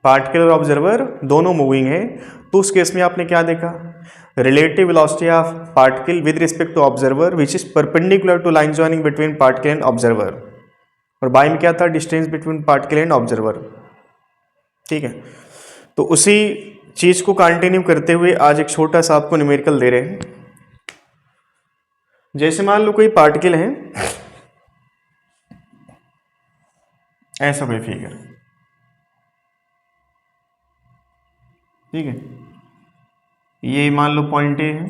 Particle और observer दोनों moving है, तो उस केस में आपने क्या देखा, relative velocity of particle with respect to observer which is perpendicular to line joining between particle and observer, और बाय में क्या था, distance between particle and observer. ठीक है, तो उसी चीज को कंटिन्यू करते हुए आज एक छोटा सा आपको न्यूमेरिकल दे रहे हैं। जैसे मान लो कोई पार्टिकल है, ऐसा कोई फिगर, ठीक है, ये मान लो पॉइंट ए है,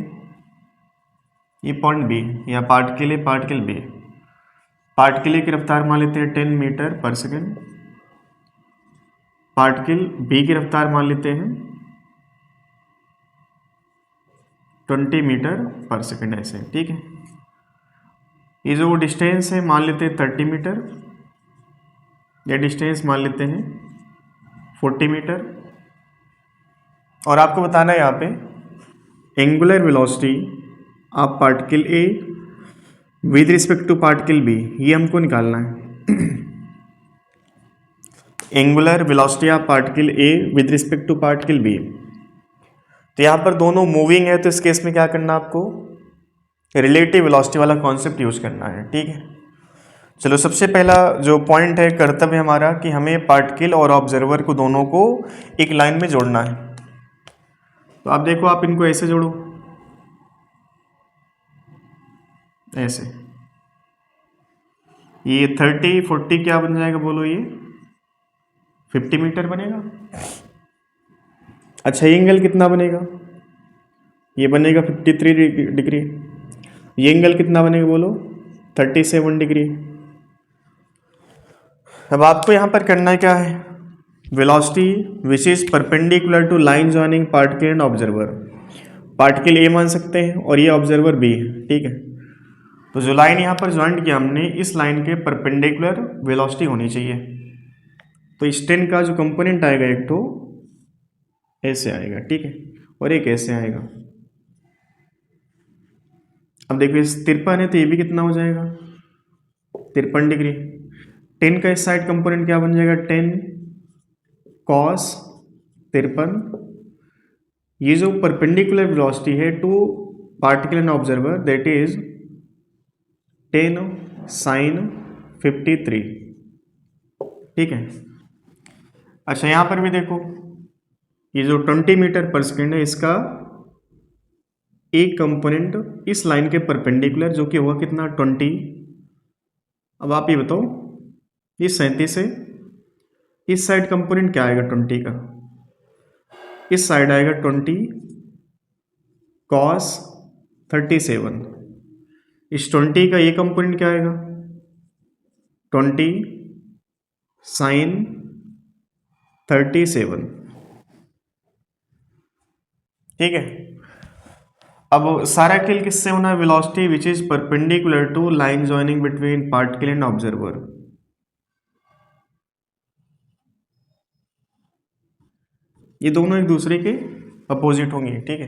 ये पॉइंट बी, या particle A particle B. Particle A की रफ्तार मान लेते हैं 10 मीटर पर सेकेंड, पार्टिकल बी की रफ्तार मान लेते हैं 20 मीटर पर सेकेंड, ऐसे। ठीक है, ये जो डिस्टेंस है मान लेते हैं 30 मीटर, या डिस्टेंस मान लेते हैं 40 मीटर, और आपको बताना है यहाँ पे angular velocity of particle A with respect to particle B, ये हमको निकालना है। Angular velocity of particle A with respect to particle B, तो यहाँ पर दोनों मूविंग है, तो इस केस में क्या करना आपको, रिलेटिव वेलोसिटी वाला कॉन्सेप्ट यूज करना है। ठीक है, चलो सबसे पहला जो पॉइंट है, कर्तव्य हमारा कि हमें पार्टिकल और ऑब्जर्वर को दोनों को एक लाइन में जोड़ना है। तो आप देखो, आप इनको ऐसे जोड़ो, ऐसे, ये 30 40 क्या बन जाएगा बोलो, ये 50 मीटर बनेगा। अच्छा, ये एंगल कितना बनेगा, ये बनेगा 53 डिग्री। ये एंगल कितना बनेगा बोलो, 37 डिग्री। अब आपको यहाँ पर करना क्या है, velocity which is perpendicular to line joining particle and observer. Particle A मान सकते हैं और ये ऑब्जर्वर बी है। ठीक है, तो जो लाइन यहाँ पर ज्वाइंट किया हमने, इस लाइन के परपेंडिकुलर वेलोसिटी होनी चाहिए। तो इस 10 का जो कंपोनेंट आएगा, एक तो ऐसे आएगा, ठीक है, और एक ऐसे आएगा। अब देखो, इस 53 है तो ये भी कितना हो जाएगा, 53 डिग्री। 10 का इस साइड कंपोनेंट क्या बन जाएगा, 10 cos 53। ये जो परपेंडिकुलर वेलोसिटी है to particle and observer, that is 10 sin 53। ठीक है, अच्छा यहाँ पर भी देखो, ये जो 20 मीटर पर सेकेंड है, इसका एक कंपोनेंट इस लाइन के परपेंडिकुलर, जो कि होगा कितना, 20। अब आप ये बताओ, ये 37 है, इस साइड कंपोनेंट क्या आएगा 20 का, इस साइड आएगा 20 cos 37। इस 20 का ये कंपोनेंट क्या आएगा, 20 sin 37। ठीक है, अब सारा खेल किससे होना है, velocity which is perpendicular to line joining between particle and observer. ये दोनों एक दूसरे के अपोजिट होंगे। ठीक है,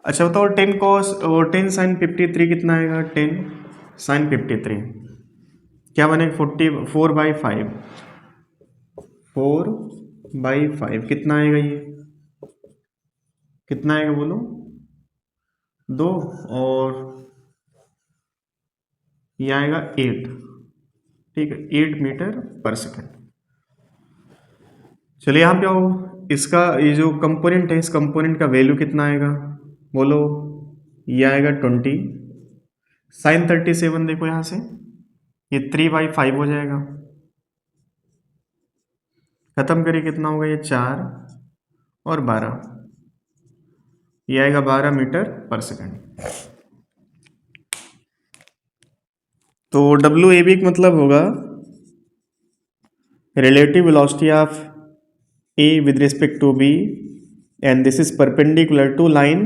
अच्छा बताओ, 10 cos और 10 sin 53 कितना आएगा, 10 sin 53 क्या बनेगा, 4/5, 4/5 कितना आएगा, ये कितना आएगा बोलो, 2, और ये आएगा 8। ठीक है, 8 मीटर पर सेकेंड। चलिए यहाँ पे आओ, इसका ये जो कंपोनेंट है, इस कंपोनेंट का वैल्यू कितना आएगा बोलो, ये आएगा 20 sin 37। देखो यहाँ से ये 3/5 हो जाएगा, खत्म करिए, कितना होगा ये 4 और 12, ये आएगा 12 मीटर पर सेकेंड। तो WAB का मतलब होगा relative velocity of A with respect to B, and this is perpendicular to line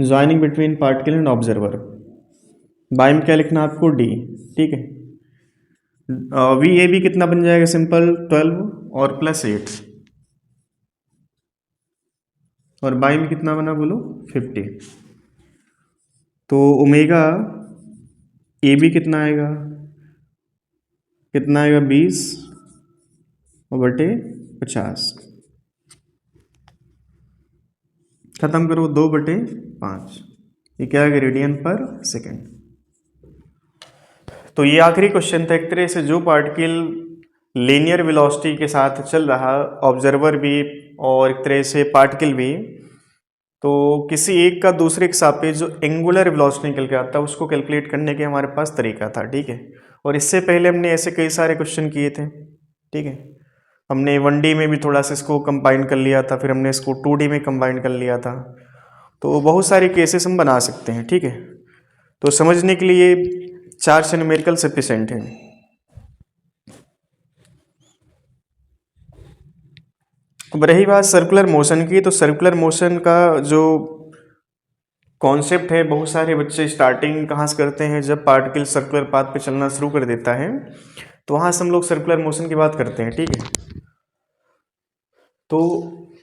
joining between particle and observer। By में क्या लिखना आपको, D। ठीक है, VAB कितना बन जाएगा, सिंपल 12 और +8, और बाय में कितना बना बोलो, 50। तो ओमेगा AB कितना आएगा, 20 बटे 50, खत्म करो 2/5, ये क्या है रेडियन पर सेकेंड। तो ये आखिरी क्वेश्चन था एक तरह से, जो पार्टिकल लीनियर वेलोसिटी के साथ चल रहा, ऑब्जर्वर भी और एक तरह से पार्टिकल भी, तो किसी एक का दूसरे के सापेक्ष जो एंगुलर वेलोसिटी निकल के आता है उसको कैलकुलेट करने के हमारे पास तरीका था, ठीक है। और इससे पहले हमने ऐसे कई सारे क्वेश्चन किए थे, ठीक है। हमने 1D में भी थोड़ा सा इसको कंबाइन कर लिया था, फिर हमने इसको 2D में कंबाइन कर लिया था, तो बहुत सारे केसेस हम बना सकते हैं, ठीक है। तो समझने के लिए 4 से न्यूमेरिकल सफिशिएंट है। अब रही बात सर्कुलर मोशन की, तो सर्कुलर मोशन का जो कॉन्सेप्ट है, बहुत सारे बच्चे स्टार्टिंग कहाँ से करते हैं, जब पार्टिकल सर्कुलर पाथ पे चलना शुरू कर देता है तो वहाँ से हम लोग सर्कुलर मोशन की बात करते हैं, ठीक है। तो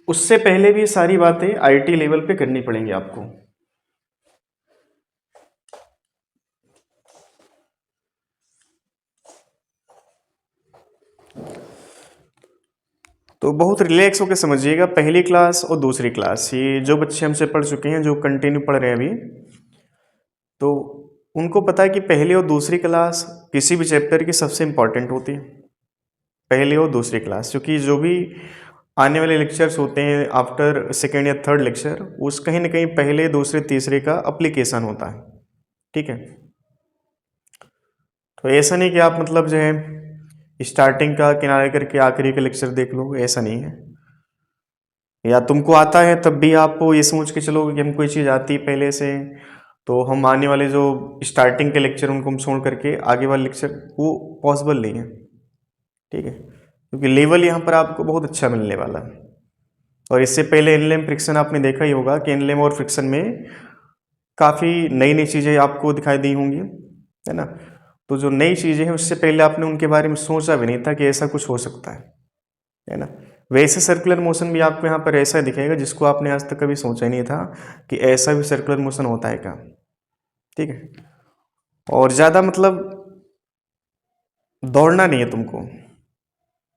उससे पहले भी सारी बातें आईटी लेवल पे करनी पड़ेंगी आपको। तो बहुत रिलैक्स होकर समझिएगा, पहली क्लास और दूसरी क्लास, ये जो बच्चे हमसे पढ़ चुके हैं, जो कंटिन्यू पढ़ रहे हैं अभी, तो उनको पता है कि पहली और दूसरी क्लास किसी भी चैप्टर की सबसे इम्पॉर्टेंट होती है, पहली और दूसरी क्लास, क्योंकि जो भी आने वाले लेक्चर्स होते हैं आफ्टर सेकेंड या थर्ड लेक्चर, उस कहीं ना कहीं पहले दूसरे तीसरे का अप्लीकेशन होता है, ठीक है। तो ऐसा नहीं कि आप मतलब जो है स्टार्टिंग का किनारे करके आखिरी का लेक्चर देख लो, ऐसा नहीं है। या तुमको आता है तब भी आप ये सोच के चलो कि हम कोई चीज़ आती है पहले से, तो हम आने वाले जो स्टार्टिंग के लेक्चर उनको हम छोड़ करके आगे वाले लेक्चर, वो पॉसिबल नहीं है, ठीक है। क्योंकि लेवल यहाँ पर आपको बहुत अच्छा मिलने वाला है। और इससे पहले इनलेम फ्रिक्शन आपने देखा ही होगा कि इनलेम और फ्रिक्शन में काफ़ी नई नई चीज़ें आपको दिखाई दी होंगी, है ना। तो जो नई चीज़ें हैं उससे पहले आपने उनके बारे में सोचा भी नहीं था कि ऐसा कुछ हो सकता है ना। वैसे सर्कुलर मोशन भी आपको यहाँ पर ऐसा दिखेगा जिसको आपने आज तक कभी सोचा ही नहीं था कि ऐसा भी सर्कुलर मोशन होता है क्या, ठीक है। और ज़्यादा मतलब दौड़ना नहीं है तुमको,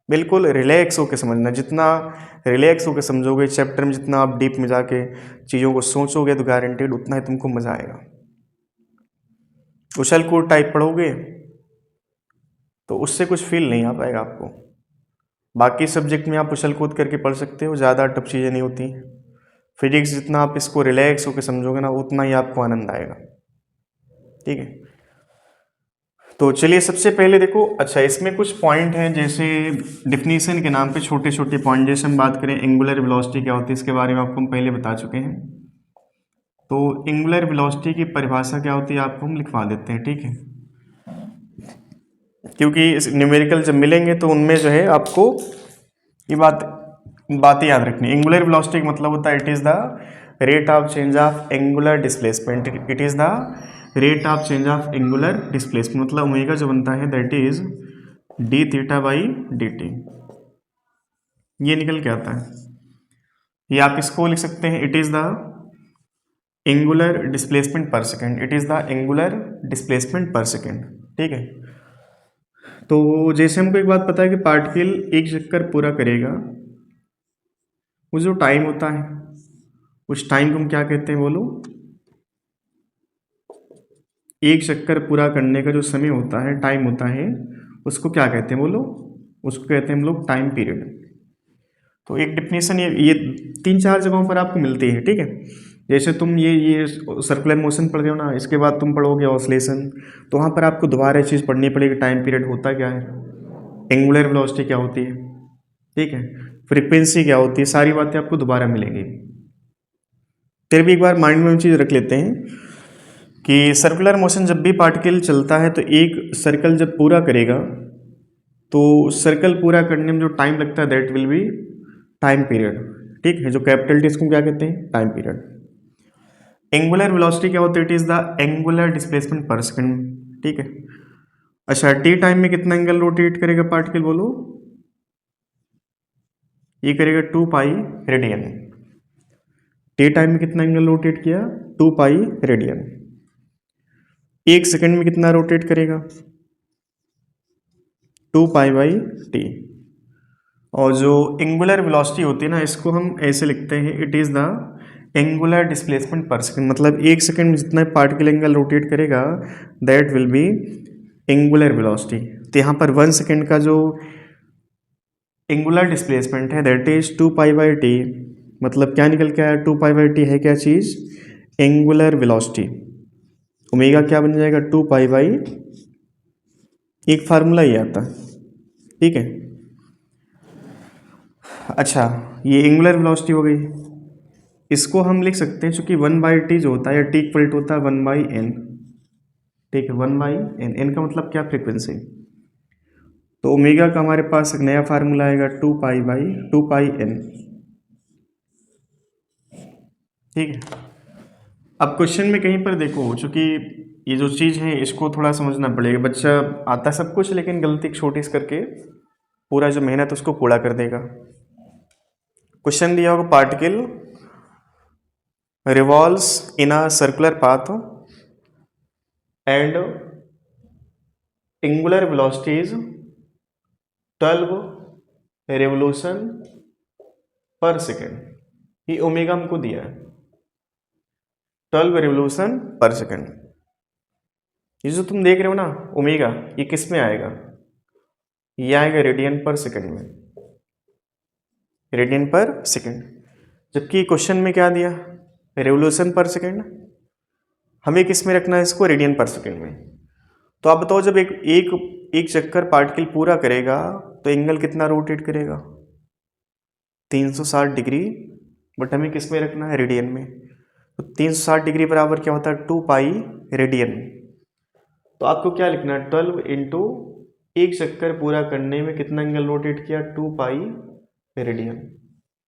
बिल्कुल रिलैक्स होकर समझना। जितना रिलैक्स होकर समझोगे चैप्टर में, जितना आप डीप में जाके चीज़ों को सोचोगे, तो गारंटेड उतना ही तुमको मज़ा आएगा। उछल कूद टाइप पढ़ोगे तो उससे कुछ फील नहीं आ पाएगा आपको। बाकी सब्जेक्ट में आप उछल कूद करके पढ़ सकते हो, ज़्यादा टफ चीज़ें नहीं होती। फिजिक्स जितना आप इसको रिलैक्स होकर समझोगे ना, उतना ही आपको आनंद आएगा, ठीक है। तो चलिए सबसे पहले देखो, अच्छा इसमें कुछ पॉइंट हैं, जैसे डिफिनीशन के नाम पे छोटे छोटे पॉइंट। जैसे हम बात करें एंगुलर वेलोसिटी क्या होती है, इसके बारे में आपको हम पहले बता चुके हैं। तो एंगुलर वेलोसिटी की परिभाषा क्या होती है आपको हम लिखवा देते हैं, ठीक है। क्योंकि न्यूमेरिकल जब मिलेंगे तो उनमें जो है आपको ये बातें याद रखनी। एंगुलर वेलोसिटी का मतलब होता है it is the rate of change of angular displacement, it is the rate of change of angular displacement, मतलब ओमेगा जो बनता है that is D theta by D T, ये निकल के आता है। ये आप इसको लिख सकते हैं, it is the angular displacement per second, it is the angular displacement per second, ठीक है। तो जैसे हमको एक बात पता है कि पार्टिकल एक चक्कर पूरा करेगा, वो जो टाइम होता है उस टाइम को हम क्या कहते हैं बोलो। एक चक्कर पूरा करने का जो समय होता है, टाइम होता है, उसको क्या कहते हैं बोलो। उसको कहते हैं हम लोग टाइम पीरियड। तो एक डिफिनेशन ये 3-4 जगहों पर आपको मिलती है, ठीक है। जैसे तुम ये सर्कुलर मोशन पढ़ रहे हो ना, इसके बाद तुम पढ़ोगे ऑसिलेशन, तो वहाँ पर आपको दोबारा चीज़ पढ़नी पड़ेगी, टाइम पीरियड होता क्या है, एंगुलर वेलोसिटी क्या होती है, ठीक है, फ्रीक्वेंसी क्या होती है, सारी बातें आपको दोबारा मिलेंगी। फिर भी एक बार माइंड में चीज़ रख लेते हैं कि सर्कुलर मोशन जब भी पार्टिकल चलता है तो एक सर्कल जब पूरा करेगा, तो सर्कल पूरा करने में जो टाइम लगता है that will be time period, ठीक है। जो कैपिटल टी इसको क्या कहते हैं, टाइम पीरियड। एंगुलर वेलोसिटी क्या होती है, it is the angular displacement पर सेकंड, ठीक है। अच्छा टी टाइम में कितना एंगल रोटेट करेगा पार्टिकल बोलो, ये करेगा 2 पाई रेडियन। टी टाइम में कितना एंगल रोटेट किया, 2 पाई रेडियन। एक सेकंड में कितना रोटेट करेगा, 2 पाई बाई टी। और जो एंगुलर वेलोसिटी होती है ना, इसको हम ऐसे लिखते हैं, it is the angular displacement पर सेकंड। मतलब एक सेकंड में जितना पार्टिकल एंगल रोटेट करेगा that will be angular velocity. तो यहाँ पर 1 सेकंड का जो एंगुलर डिस्प्लेसमेंट है दैट इज 2π/t। मतलब क्या निकल के आया, 2π/t है क्या चीज़, एंगुलर वेलोसिटी। ओमेगा क्या बन जाएगा, 2π/, एक फार्मूला ही आता है, ठीक है। अच्छा, ये एंगुलर वेलोसिटी हो गई। इसको हम लिख सकते हैं, चूंकि 1/t जो होता है, या t इक्वल टू होता है 1/n, ठीक है, 1/n। n का मतलब क्या, फ्रीक्वेंसी। तो ओमेगा का हमारे पास एक नया फार्मूला आएगा 2π/2πn, ठीक है। अब क्वेश्चन में कहीं पर देखो, चूंकि ये जो चीज़ है इसको थोड़ा समझना पड़ेगा। बच्चा आता सब कुछ लेकिन गलती छोटी सी करके पूरा जो मेहनत उसको पूरा कर देगा। क्वेश्चन दिया होगा, particle revolves in a circular path and angular velocity is 12 revolution per second। ये ओमेगा हमको दिया है 12 revolution per second। ये जो तुम देख रहे हो ना ओमेगा, ये किस में आएगा, ये आएगा रेडियन पर सेकंड में, रेडियन पर सेकंड। जबकि क्वेश्चन में क्या दिया, रेवोल्यूशन पर सेकंड। हमें किस में रखना है इसको, रेडियन पर सेकंड में। तो आप बताओ, जब एक चक्कर पार्टिकल पूरा करेगा तो एंगल कितना रोटेट करेगा, 360 डिग्री। बट हमें किस में रखना है, रेडियन में। तो 360 डिग्री बराबर क्या होता है, 2π रेडियन। तो आपको क्या लिखना है, 12 इंटू एक चक्कर पूरा करने में कितना एंगल रोटेट किया, 2π रेडियन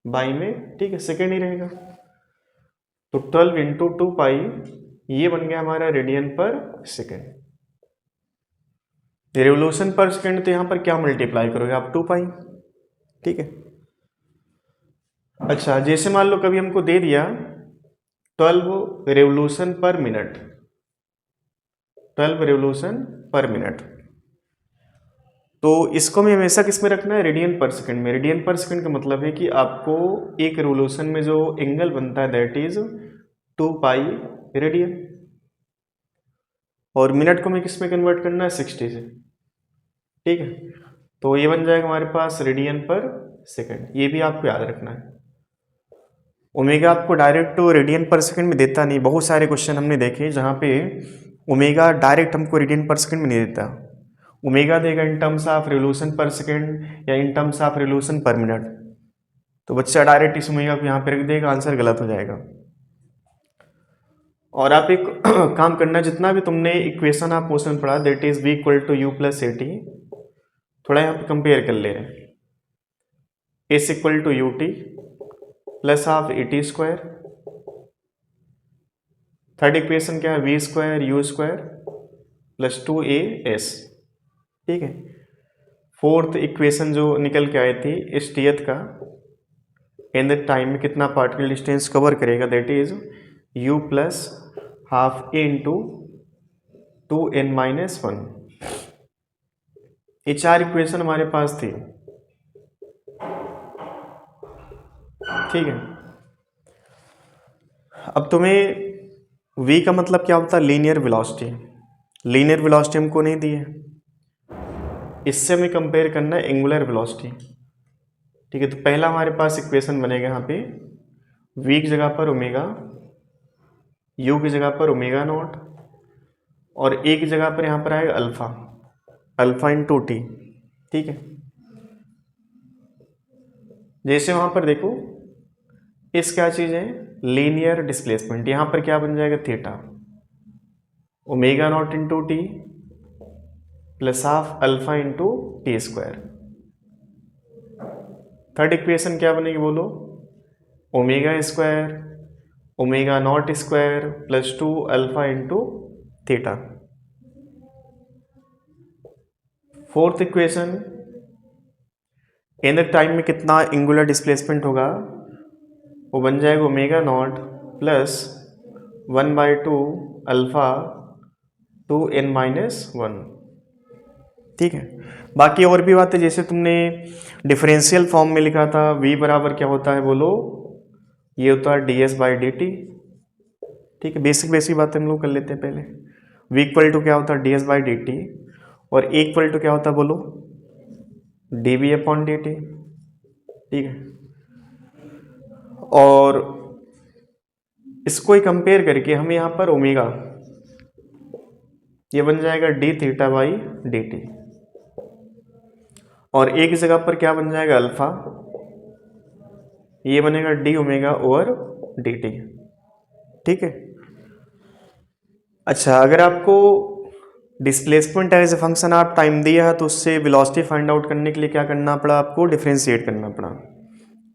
बाई में, ठीक है, सेकेंड ही रहेगा। तो 12 इंटू 2π, ये बन गया हमारा रेडियन पर सेकेंड। रेवोल्यूशन पर सेकेंड, तो यहाँ पर क्या मल्टीप्लाई करोगे आप, 2π, ठीक है। अच्छा, जैसे मान लो कभी हमको दे दिया 12 रेवोल्यूशन पर मिनट, 12 रेवोल्यूशन पर मिनट, तो इसको हमें हमेशा किस में रखना है, रेडियन पर सेकेंड में। रेडियन पर सेकेंड का मतलब है कि आपको एक रेवोल्यूशन में जो एंगल बनता है दैट इज 2π रेडियन, और मिनट को हमें किस में कन्वर्ट करना है, 60 से, ठीक है। तो ये बन जाएगा हमारे पास रेडियन पर सेकेंड। ये भी आपको याद रखना है। ओमेगा आपको डायरेक्ट रेडियन पर सेकेंड में देता नहीं। बहुत सारे क्वेश्चन हमने देखे जहाँ पे ओमेगा डायरेक्ट हमको रेडियन पर सेकेंड में नहीं देता। ओमेगा देगा इन टर्म्स ऑफ रेवोल्यूशन पर सेकेंड या इन टर्म्स ऑफ रेवोल्यूशन पर मिनट। तो बच्चा डायरेक्ट इस ओमेगा को यहाँ पे रख देगा, आंसर गलत हो जाएगा। और आप एक काम करना, जितना भी तुमने इक्वेशन ऑफ मोशन पढ़ा that is v equal to u plus a t, थोड़ा यहाँ पे कंपेयर कर ले रहे हैं। S equal to u t plus half a t square, third equation क्या है, v square u square plus 2a_s, ठीक है। फोर्थ इक्वेशन जो निकल के आई थी इस टीएथ का, इन द टाइम में कितना पार्टिकल डिस्टेंस कवर करेगा that is u plus half A into 2n-1। ये चार इक्वेशन हमारे पास थी, ठीक है। अब तुम्हें v का मतलब क्या होता है, लीनियर वेलोसिटी। लीनियर वेलोसिटी हमको नहीं दी है, इससे हमें कंपेयर करना है एंगुलर वेलोसिटी, ठीक है। तो पहला हमारे पास इक्वेशन बनेगा यहाँ पे v की जगह पर ओमेगा, u की जगह पर ओमेगा नॉट, और a की जगह पर यहाँ पर आएगा अल्फा, अल्फा इंटू टी, ठीक है। जैसे वहाँ पर देखो इस क्या चीज़ है, लीनियर डिस्प्लेसमेंट, यहाँ पर क्या बन जाएगा, theta, omega naught into T plus half alpha into T square. Third equation क्या बनेगी बोलो, omega square omega naught square plus 2 alpha into theta. Fourth equation, in the time में कितना एंगुलर डिस्प्लेसमेंट होगा, वो बन जाएगा omega naught plus 1/2 alpha 2n-1, ठीक है। बाकी और भी बातें, जैसे तुमने डिफरेंशियल फॉर्म में लिखा था v बराबर क्या होता है बोलो, ये होता है ds/dt। ठीक है, बेसिक बेसिक बातें हम लोग कर लेते हैं पहले। v इक्वल टू क्या होता है ds/dt, और a इक्वल टू क्या होता है बोलो dv/dt। ठीक है, और इसको ही कंपेयर करके हमें यहाँ पर ओमेगा, ये बन जाएगा d θ/dt, और एक जगह पर क्या बन जाएगा अल्फा, ये बनेगा d⍵/dt। ठीक है। अच्छा, अगर आपको डिस्प्लेसमेंट एज ए फंक्शन आप टाइम दिया है तो उससे वेलोसिटी फाइंड आउट करने के लिए क्या करना पड़ा आपको, डिफरेंशिएट करना पड़ा।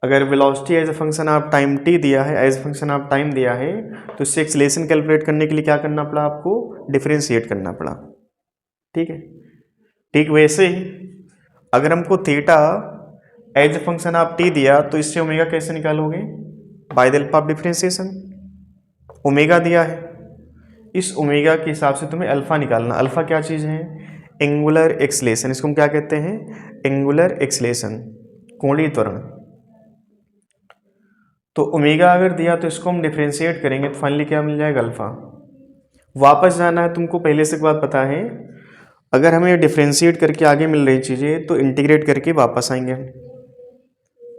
अगर वेलोसिटी एज ए फंक्शन आप टाइम t दिया है, एज फंक्शन आप टाइम दिया है, तो इससे एक्सेलरेशन कैलकुलेट करने के लिए क्या करना पड़ा आपको, डिफरेंशिएट करना पड़ा। ठीक है। ठीक वैसे ही अगर हमको थीटा एज ए फंक्शन आप t दिया तो इससे ओमेगा कैसे निकालोगे, by the help of differentiation. Omega दिया है, इस ओमेगा के हिसाब से तुम्हें अल्फा निकालना। अल्फा क्या चीज़ है, एंगुलर एक्सलेशन, इसको हम क्या कहते हैं, एंगुलर एक्सलेशन, कोणीय त्वरण। तो ओमेगा अगर दिया तो इसको हम डिफरेंशिएट करेंगे तो फाइनली क्या मिल जाएगा, अल्फा। वापस जाना है तुमको, पहले से एक बात पता है, अगर हमें डिफरेंशिएट करके आगे मिल रही चीज़ें तो इंटीग्रेट करके वापस आएंगे।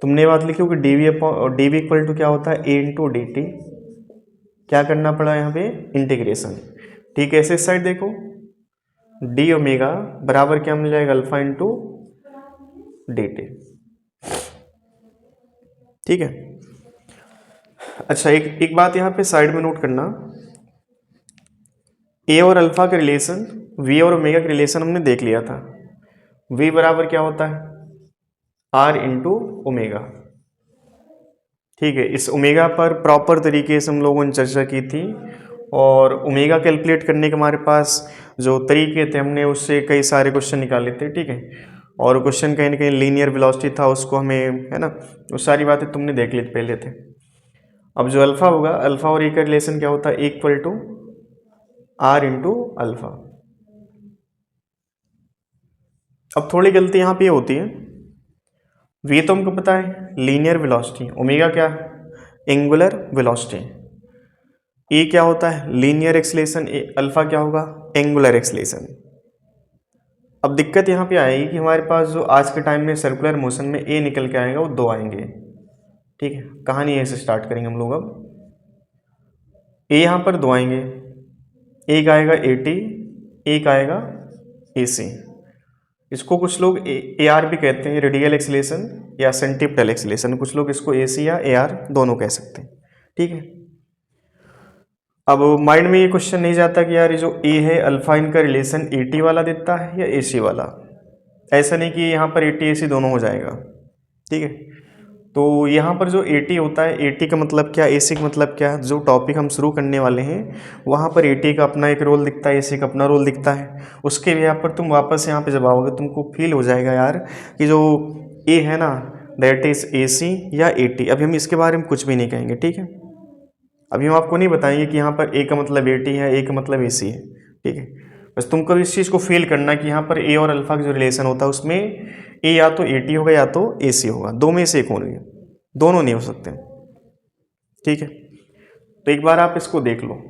तुमने ये बात लिखी हो कि डी वी इक्वल टू क्या होता है, a/dt। क्या करना पड़ा यहाँ पे, इंटीग्रेशन। ठीक है, ऐसे साइड देखो, डी ओमेगा बराबर क्या मिल जाएगा, अल्फा इंटू dt। ठीक है। अच्छा, एक बात यहाँ पे साइड में नोट करना, ए और अल्फा का रिलेशन, वी और ओमेगा का रिलेशन हमने देख लिया था। वी बराबर क्या होता है, आर इंटू ओमेगा। ठीक है, इस ओमेगा पर प्रॉपर तरीके से हम लोगों ने चर्चा की थी, और ओमेगा कैलकुलेट करने के हमारे पास जो तरीके थे हमने उससे कई सारे क्वेश्चन निकाले थे। ठीक है, और क्वेश्चन कहीं ना कहीं लीनियर वेलोसिटी था, उसको हमें, है ना, वो सारी बातें तुमने देख ली पहले थे। अब जो अल्फा होगा, अल्फा और ए का रिलेशन क्या होता है, equal to r into alpha. अब थोड़ी गलती यहाँ पे होती है, वी तो हमको पता है लीनियर वेलोसिटी, ओमेगा क्या है, एंगुलर वेलोसिटी, ए क्या होता है लीनियर एक्सलेशन, अल्फा क्या होगा, एंगुलर एक्सलेशन। अब दिक्कत यहाँ पे आएगी कि हमारे पास जो आज के टाइम में सर्कुलर मोशन में ए निकल के आएगा वो दो आएंगे। ठीक है, कहानी ऐसे स्टार्ट करेंगे हम लोग। अब ए यहाँ पर दो आएंगे, एक आएगा AT, एक आएगा AC। इसको कुछ लोग AR भी कहते हैं, रेडियल एक्सीलेशन या सेंटीपिटल एक्सीलेशन, कुछ लोग इसको AC या AR दोनों कह सकते हैं। ठीक है, अब माइंड में ये क्वेश्चन नहीं जाता कि यार ये जो A है अल्फा, इनका रिलेशन AT वाला देता है या AC वाला। ऐसा नहीं कि यहाँ पर AT AC दोनों हो जाएगा। ठीक है, तो यहाँ पर जो AT होता है, AT का मतलब क्या, AC का मतलब क्या, जो टॉपिक हम शुरू करने वाले हैं वहाँ पर AT का अपना एक रोल दिखता है, AC का अपना रोल दिखता है। उसके भी यहाँ पर तुम वापस यहाँ पे जब आओगे तुमको फील हो जाएगा यार कि जो A है ना, दैट इज AC या AT। अभी हम इसके बारे में कुछ भी नहीं कहेंगे। ठीक है, अभी हम आपको नहीं बताएंगे कि यहाँ पर A का मतलब AT है, A का मतलब AC है। ठीक है, बस तुमको इस चीज़ को फील करना कि यहाँ पर A और अल्फा का जो रिलेशन होता है उसमें A या तो AT होगा या तो AC होगा, दो में से एक होंगे, दोनों नहीं हो सकते। ठीक है, तो एक बार आप इसको देख लो।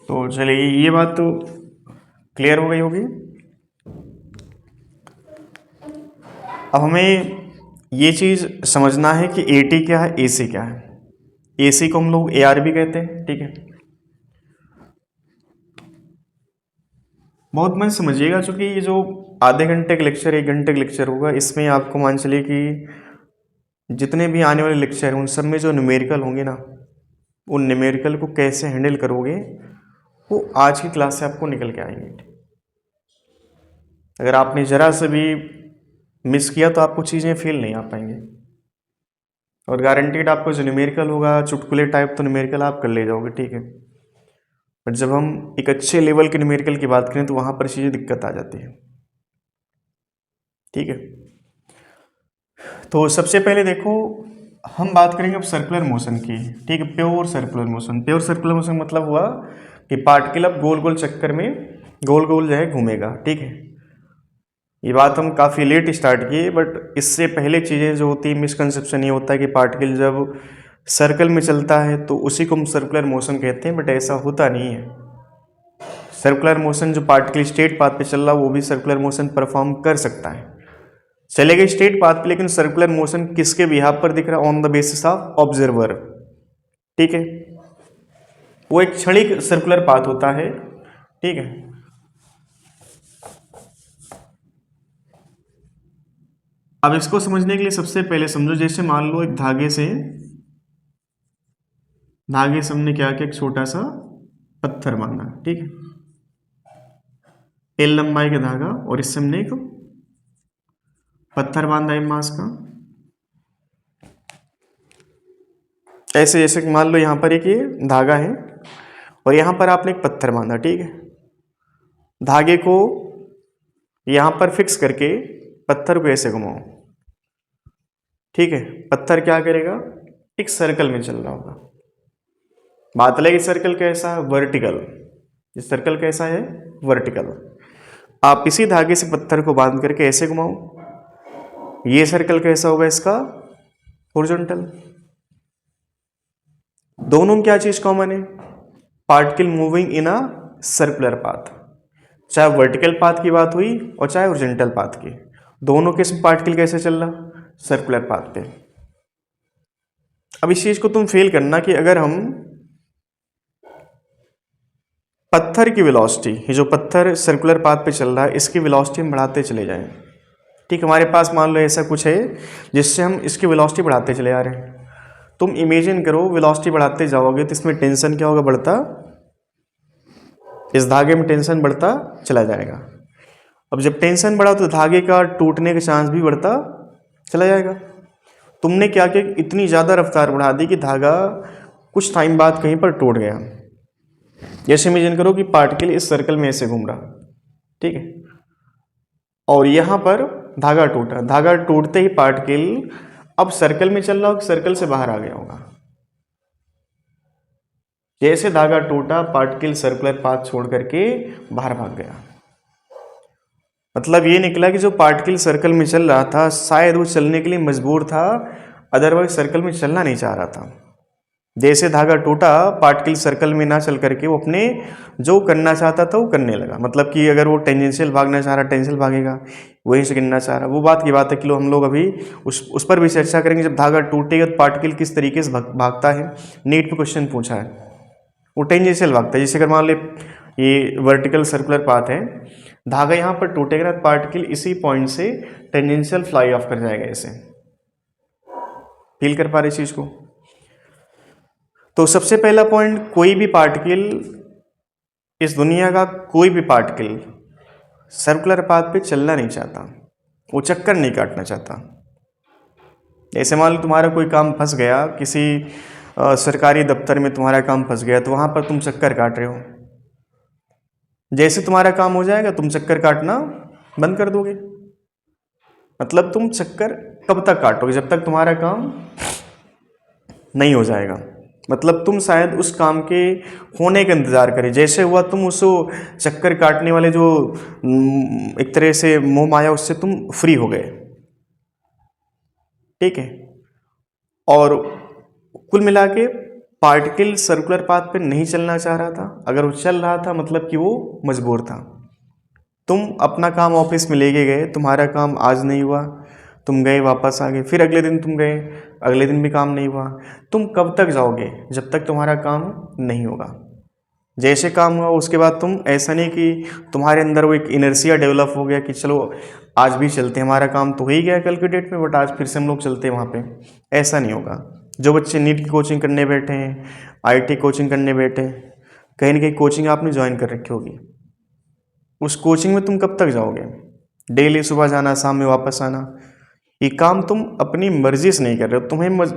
तो चलिए, ये बात तो क्लियर हो गई होगी। अब हमें ये चीज़ समझना है कि AT क्या है, AC क्या है। AC को हम लोग AR भी कहते हैं। ठीक है, बहुत मन समझिएगा, चूँकि ये जो आधे घंटे का लेक्चर, 1 घंटे का लेक्चर होगा, इसमें आपको मान चलिए कि जितने भी आने वाले लेक्चर हैं उन सब में जो न्यूमेरिकल होंगे ना, उन न्यूमेरिकल को कैसे हैंडल करोगे वो आज की क्लास से आपको निकल के आएंगे। अगर आपने ज़रा से भी मिस किया तो आपको चीज़ें फील नहीं आ पाएंगे। और गारंटीड आपको जो न्यूमेरिकल होगा चुटकुले टाइप तो न्यूमेरिकल आप कर ले जाओगे, ठीक है। बट जब हम एक अच्छे लेवल के न्यूमेरिकल की बात करें तो वहाँ पर चीज़ें दिक्कत आ जाती है, ठीक है। तो सबसे पहले देखो हम बात करेंगे अब सर्कुलर मोशन की, ठीक है। Pure circular motion, pure circular motion मतलब हुआ कि पार्टिकल अब गोल गोल चक्कर में गोल गोल जो है घूमेगा, ठीक है। ये बात हम काफ़ी लेट स्टार्ट किए, बट इससे पहले चीज़ें जो होती है मिसकंसेप्शन ये होता है कि पार्टिकल जब सर्कल में चलता है तो उसी को हम सर्कुलर मोशन कहते हैं, बट ऐसा होता नहीं है। सर्कुलर मोशन जो पार्टिकल स्ट्रेट पाथ पे चल रहा है वो भी सर्कुलर मोशन परफॉर्म कर सकता है, चलेगा स्ट्रेट पाथ पे, लेकिन सर्कुलर मोशन किसके बिहाफ पर दिख रहा है? On the basis of observer, ठीक है। वो एक क्षणिक सर्कुलर पाथ होता है, ठीक है। अब इसको समझने के लिए सबसे पहले समझो, जैसे मान लो एक धागे से हमने क्या किया, एक छोटा सा पत्थर बांधा, ठीक है। एल लंबाई का धागा और इससे हमने एक पत्थर बांधा एम मास का। ऐसे जैसे मान लो यहाँ पर एक ये धागा है और यहाँ पर आपने एक पत्थर बांधा, ठीक है। धागे को यहाँ पर फिक्स करके पत्थर को ऐसे घुमाओ, ठीक है। पत्थर क्या करेगा? एक सर्कल में चल रहा होगा। बात अलग, सर्कल कैसा है? वर्टिकल। ये सर्कल कैसा है? वर्टिकल। आप इसी धागे से पत्थर को बांध करके ऐसे घुमाओ, ये सर्कल कैसा होगा इसका? हॉरिजॉन्टल। दोनों में क्या चीज कॉमन है? Particle moving in a circular path. चाहे वर्टिकल पाथ की बात हुई और चाहे हॉरिजॉन्टल पाथ की, दोनों के पार्टिकल कैसे चल रहा? सर्कुलर पाथ पे। अब इस चीज को तुम फील करना कि अगर हम पत्थर की वेलोसिटी, ये जो पत्थर सर्कुलर पाथ पे चल रहा है इसकी वेलोसिटी हम बढ़ाते चले जाएं, ठीक। हमारे पास मान लो ऐसा कुछ है जिससे हम इसकी वेलोसिटी बढ़ाते चले आ रहे हैं। तुम इमेजिन करो वेलोसिटी बढ़ाते जाओगे तो इसमें टेंशन क्या होगा? बढ़ता, इस धागे में टेंशन बढ़ता चला जाएगा। अब जब टेंशन बढ़ा तो धागे का टूटने का चांस भी बढ़ता चला जाएगा। तुमने क्या किया? इतनी ज़्यादा रफ्तार बढ़ा दी कि धागा कुछ टाइम बाद कहीं पर टूट गया। जैसे इमेजिन करो कि पार्टिकल इस सर्कल में ऐसे घूम रहा, ठीक है, और यहाँ पर धागा टूटा। धागा टूटते ही पार्टिकल अब सर्कल में चल रहा होगा, सर्कल से बाहर आ गया होगा। जैसे धागा टूटा पार्टिकल सर्कुलर पाथ छोड़ करके बाहर भाग गया। मतलब ये निकला कि जो पार्टिकल सर्कल में चल रहा था शायद वो चलने के लिए मजबूर था, अदरवाइज सर्कल में चलना नहीं चाह रहा था। जैसे धागा टूटा पार्टिकल सर्कल में ना चल करके वो अपने जो करना चाहता था वो करने लगा। मतलब कि अगर वो टेंजेंशियल भागना चाह रहा टेंशियल भागेगा, वहीं से गिरना चाह रहा, वो बात की बात है कि लो हम लोग अभी उस पर भी चर्चा करेंगे। जब धागा टूटेगा तो पार्टिकल किस तरीके से भागता है, नीट में क्वेश्चन पूछा है। वो टेंजेंशियल भागता है। जैसे अगर मान ले ये वर्टिकल सर्कुलर पाथ है, धागा यहाँ पर टूटेगा तो पार्टिकल इसी पॉइंट से टेंजेंशियल फ्लाई ऑफ कर जाएगा। ऐसे फील कर पा रहे चीज को? तो सबसे पहला पॉइंट, कोई भी पार्टिकल, इस दुनिया का कोई भी पार्टिकल सर्कुलर पाथ पे चलना नहीं चाहता, वो चक्कर नहीं काटना चाहता। जैसे मान लो तुम्हारा कोई काम फंस गया, किसी सरकारी दफ्तर में तुम्हारा काम फंस गया तो वहां पर तुम चक्कर काट रहे हो। जैसे तुम्हारा काम हो जाएगा तुम चक्कर काटना बंद कर दोगे। मतलब तुम चक्कर कब तक काटोगे? जब तक तुम्हारा काम नहीं हो जाएगा। मतलब तुम शायद उस काम के होने का इंतजार करें। जैसे हुआ तुम उस चक्कर काटने वाले जो एक तरह से मोह माया, उससे तुम फ्री हो गए, ठीक है। और कुल मिला के पार्टिकल सर्कुलर पाथ पे नहीं चलना चाह रहा था। अगर वो चल रहा था मतलब कि वो मजबूर था। तुम अपना काम ऑफिस में लेके गए, तुम्हारा काम आज नहीं हुआ, तुम गए वापस आ गए, फिर अगले दिन तुम गए, अगले दिन भी काम नहीं हुआ। तुम कब तक जाओगे? जब तक तुम्हारा काम नहीं होगा। जैसे काम हुआ उसके बाद तुम, ऐसा नहीं कि तुम्हारे अंदर वो एक इनर्सिया डेवलप हो गया कि चलो आज भी चलते हैं, हमारा काम तो हो ही गया कल के डेट में, बट आज फिर से हम लोग चलते हैं वहाँ पे। ऐसा नहीं होगा। जो बच्चे नीट की कोचिंग करने बैठे हैं, IT कोचिंग करने बैठे, कहीं ना कहीं कोचिंग आपने ज्वाइन कर रखी होगी। उस कोचिंग में तुम कब तक जाओगे? डेली सुबह जाना, शाम में वापस आना। ये काम तुम अपनी मर्जी से नहीं कर रहे हो,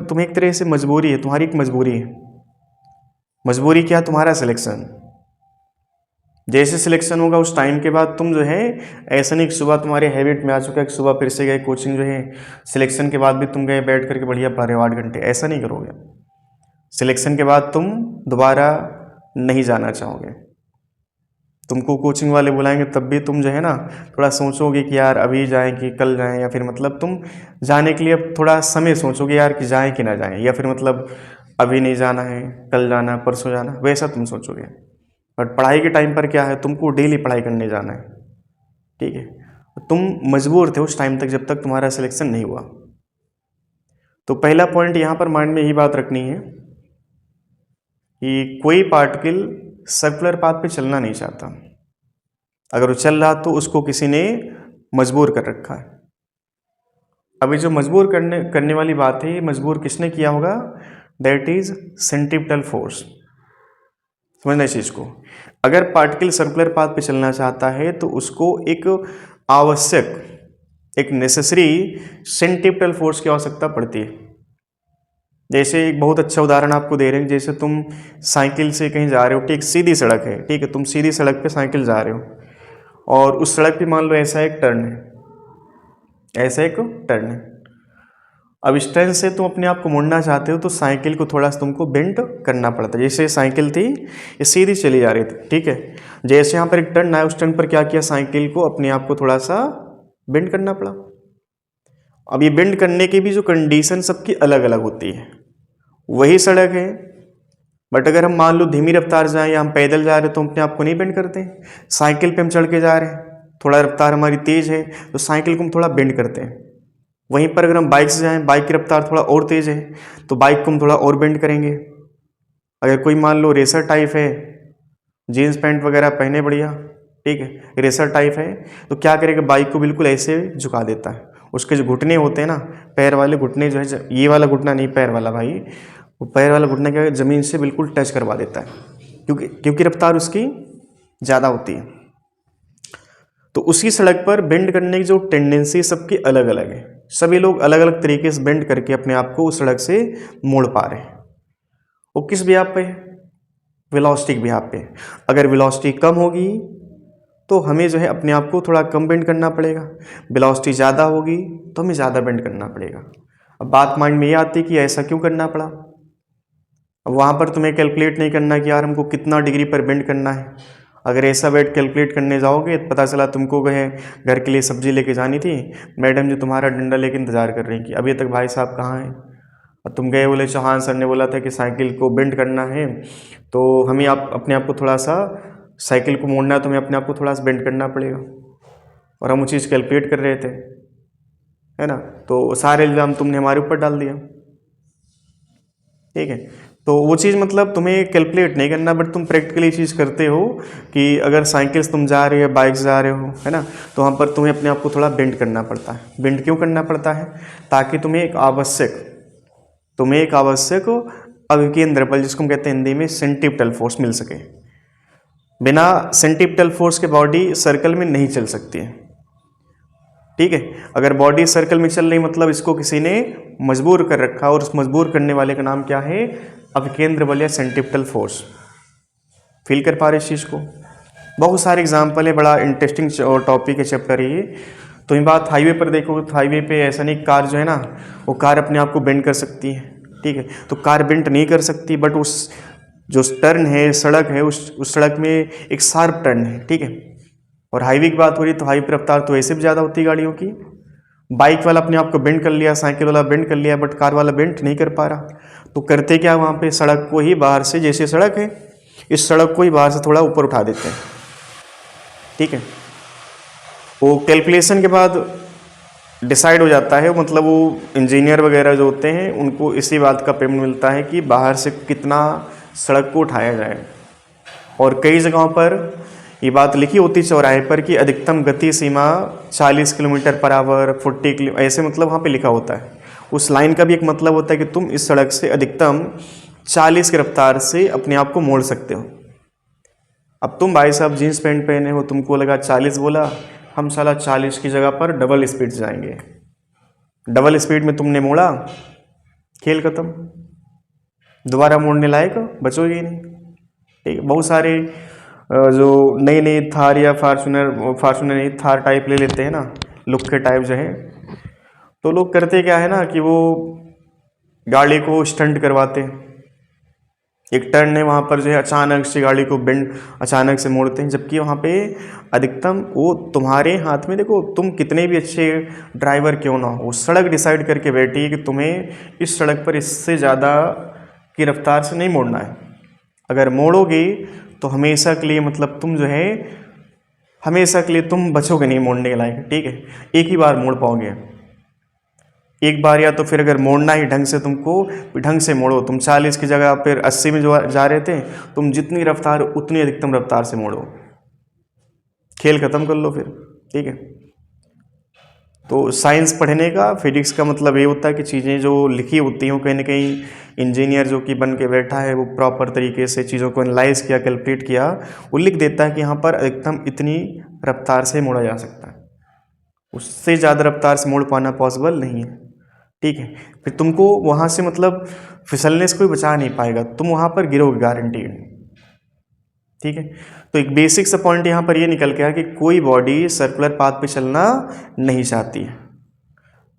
तुम्हें एक तरह से मजबूरी है, तुम्हारी एक मजबूरी है। मजबूरी क्या? तुम्हारा सिलेक्शन। जैसे सिलेक्शन होगा उस टाइम के बाद तुम जो है, ऐसा नहीं कि सुबह तुम्हारे हैबिट में आ चुका है कि सुबह फिर से गए कोचिंग, जो है सिलेक्शन के बाद भी तुम गए बैठ करके बढ़िया पढ़ रहे हो 8 घंटे, ऐसा नहीं करोगे। सिलेक्शन के बाद तुम दोबारा नहीं जाना चाहोगे। तुमको कोचिंग वाले बुलाएंगे तब भी तुम जो है ना थोड़ा सोचोगे कि यार अभी जाएं कि कल जाएं, या फिर मतलब तुम जाने के लिए अब थोड़ा समय सोचोगे यार कि जाएं कि ना जाएं, या फिर मतलब अभी नहीं जाना है, कल जाना, परसों जाना, वैसा तुम सोचोगे। बट पढ़ाई के टाइम पर क्या है, तुमको डेली पढ़ाई करने जाना है, ठीक है। तुम मजबूर थे उस टाइम तक जब तक तुम्हारा सिलेक्शन नहीं हुआ। तो पहला पॉइंट यहाँ पर माइंड में यही बात रखनी है कि कोई पार्टिकल सर्कुलर पाथ पे चलना नहीं चाहता। अगर वो चल रहा तो उसको किसी ने मजबूर कर रखा है। अभी जो मजबूर करने वाली बात है, ये मजबूर किसने किया होगा? That is centripetal force. समझना इस चीज को। अगर पार्टिकल सर्कुलर पाथ पे चलना चाहता है तो उसको एक आवश्यक, एक नेसेसरी सेंट्रीपिटल फोर्स की आवश्यकता पड़ती है। जैसे एक बहुत अच्छा उदाहरण आपको दे रहे हैं, जैसे तुम साइकिल से कहीं जा रहे हो, ठीक सीधी सड़क है, ठीक है, तुम सीधी सड़क पे साइकिल जा रहे हो और उस सड़क पे मान लो ऐसा एक टर्न है, ऐसा एक टर्न है। अब इस टर्न से तुम अपने आप को मोड़ना चाहते हो तो साइकिल को थोड़ा सा तुमको बेंड करना पड़ता है। जैसे साइकिल थी ये सीधी चली जा रही थी, ठीक है, जैसे यहाँ पर एक टर्न आया, उस टर्न पर क्या किया, साइकिल को अपने आप को थोड़ा सा बेंड करना पड़ा। अब ये बेंड करने की भी जो कंडीशन सबकी अलग अलग होती है। वही सड़क है बट अगर हम मान लो धीमी रफ्तार जाएं या हम पैदल जा रहे हैं तो हम अपने आप को नहीं बेंड करते। साइकिल पे हम चढ़ के जा रहे हैं, थोड़ा रफ्तार हमारी तेज है तो साइकिल को हम थोड़ा बेंड करते हैं। वहीं पर अगर हम बाइक से जाएं, बाइक की रफ्तार थोड़ा और तेज है तो बाइक को हम थोड़ा और बेंड करेंगे। अगर कोई मान लो रेसर टाइप है, जीन्स पैंट वगैरह पहने बढ़िया, ठीक है, रेसर टाइप है, तो क्या करेगा, बाइक को बिल्कुल ऐसे झुका देता है। उसके जो घुटने होते हैं ना, पैर वाले घुटने जो है, ये वाला घुटना नहीं, पैर वाला भाई, वो पैर वाला घुटना क्या है, ज़मीन से बिल्कुल टच करवा देता है, क्योंकि रफ्तार उसकी ज़्यादा होती है। तो उसी सड़क पर बेंड करने की जो टेंडेंसी सबकी अलग अलग है। सभी लोग अलग अलग तरीके से बेंड करके अपने आप को उस सड़क से मोड़ पा रहे हैं। वो किस बिहाफ पे है? वेलोसिटी के बिहाफ पे। अगर वेलोसिटी कम होगी तो हमें जो है अपने आप को थोड़ा कम बेंड करना पड़ेगा, वेलोसिटी ज़्यादा होगी तो हमें ज़्यादा बेंड करना पड़ेगा। अब बात माइंड में ये आती है कि ऐसा क्यों करना पड़ा। अब वहाँ पर तुम्हें कैलकुलेट नहीं करना कि यार हमको कितना डिग्री पर बेंड करना है। अगर ऐसा वेट कैलकुलेट करने जाओगे तो पता चला तुमको गए घर के लिए सब्जी लेके जानी थी, मैडम जी तुम्हारा डंडा लेके इंतज़ार कर रही कि अभी तक भाई साहब कहाँ हैं। और तुम गए, बोले चौहान सर ने बोला था कि साइकिल को बेंड करना है तो हमें अपने आप को थोड़ा सा, साइकिल को मोड़ना है तो हमें अपने आप को थोड़ा सा बेंड करना पड़ेगा, और हम वो चीज़ कैलकुलेट कर रहे थे, है ना। तो सारे इल्ज़ाम तुमने हमारे ऊपर डाल दिया, ठीक है। तो वो चीज़ मतलब तुम्हें कैलकुलेट नहीं करना, बट तुम प्रैक्टिकली चीज़ करते हो कि अगर साइकिल से तुम जा रहे हो, बाइक से जा रहे हो, है ना, तो वहाँ पर तुम्हें अपने आप को थोड़ा बेंड करना पड़ता है। बेंड क्यों करना पड़ता है? ताकि तुम्हें एक आवश्यक अविकेंद्र बल, जिसको हम कहते हैं हिंदी में सेंट्रीपिटल फोर्स, मिल सके। बिना सेंट्रीपिटल फोर्स के बॉडी सर्कल में नहीं चल सकती है, ठीक है। अगर बॉडी सर्कल में चल रही मतलब इसको किसी ने मजबूर कर रखा, और उस मजबूर करने वाले का नाम क्या है? अभिकेंद्र बल या सेंट्रीपिटल फोर्स। फील कर पा रहे इस चीज़ को? बहुत सारे एग्जाम्पल है, बड़ा इंटरेस्टिंग टॉपिक है, चैप्टर है ये। तो ये बात हाईवे पर देखो तो हाईवे पे ऐसा नहीं, कार जो है ना वो कार अपने आप को बेंड कर सकती है, ठीक है। तो कार बेंड नहीं कर सकती, बट उस जो टर्न है, सड़क है, उस सड़क में एक शार्प टर्न है, ठीक है। और हाईवे की बात हो रही तो हाईवे पर रफ्तार तो ऐसे भी ज़्यादा होती है गाड़ियों की। बाइक वाला अपने आप को बेंड कर लिया, साइकिल वाला बेंड कर लिया, बट कार वाला बेंड नहीं कर पा रहा। तो करते क्या, वहाँ पे सड़क को ही बाहर से, जैसे सड़क है इस सड़क को ही बाहर से थोड़ा ऊपर उठा देते हैं, ठीक है। वो कैलकुलेशन के बाद डिसाइड हो जाता है, मतलब वो इंजीनियर वगैरह जो होते हैं उनको इसी बात का पेमेंट मिलता है कि बाहर से कितना सड़क को उठाया जाए। और कई जगहों पर ये बात लिखी होती चौराहे पर कि अधिकतम गति सीमा 40 किलोमीटर पर आवर, 40 किलो, ऐसे मतलब वहाँ पे लिखा होता है। उस लाइन का भी एक मतलब होता है कि तुम इस सड़क से अधिकतम 40 की रफ्तार से अपने आप को मोड़ सकते हो। अब तुम भाई साहब जीन्स पैंट पहने हो, तुमको लगा 40 बोला, हम साला 40 की जगह पर डबल स्पीड जाएंगे, डबल स्पीड में तुमने मोड़ा, खेल खत्म, दोबारा मोड़ने लायक बचोगे ही नहीं। ठीक है, बहुत सारे जो नई नई थार या फार्चूनर नहीं, थार टाइप ले लेते हैं ना, लुक के टाइप जो है, तो लोग करते क्या है ना कि वो गाड़ी को स्टंट करवाते हैं। एक टर्न है वहाँ पर जो है अचानक से गाड़ी को बेंड अचानक से मोड़ते हैं, जबकि वहाँ पे अधिकतम वो तुम्हारे हाथ में, देखो तुम कितने भी अच्छे ड्राइवर क्यों ना हो, सड़क डिसाइड करके बैठी है कि तुम्हें इस सड़क पर इससे ज़्यादा की रफ्तार से नहीं मोड़ना है। अगर मोड़ोगे तो हमेशा के लिए मतलब तुम जो है हमेशा के लिए तुम बचोगे नहीं मोड़ने के लायक। ठीक है, एक ही बार मोड़ पाओगे, एक बार, या तो फिर अगर मोड़ना ही ढंग से तुमको, ढंग से मोड़ो। तुम 40 की जगह फिर 80 में जो जा रहे थे, तुम जितनी रफ्तार उतनी अधिकतम रफ्तार से मोड़ो, खेल खत्म कर लो फिर। ठीक है, तो साइंस पढ़ने का, फिजिक्स का मतलब ये होता है कि चीज़ें जो लिखी होती हैं कहीं ना कहीं इंजीनियर जो कि बन के बैठा है वो प्रॉपर तरीके से चीज़ों को एनालाइज किया, कैलकुलेट किया, वो लिख देता है कि यहाँ पर अधिकतम इतनी रफ्तार से मोड़ा जा सकता है, उससे ज़्यादा रफ्तार से मोड़ पाना पॉसिबल नहीं है। ठीक है, फिर तुमको वहाँ से मतलब फिसलने से कोई बचा नहीं पाएगा, तुम वहाँ पर गिरोगे गारंटी। ठीक है, तो एक बेसिक सा पॉइंट यहाँ पर ये निकल के आया कि कोई बॉडी सर्कुलर पाथ पे चलना नहीं चाहती है।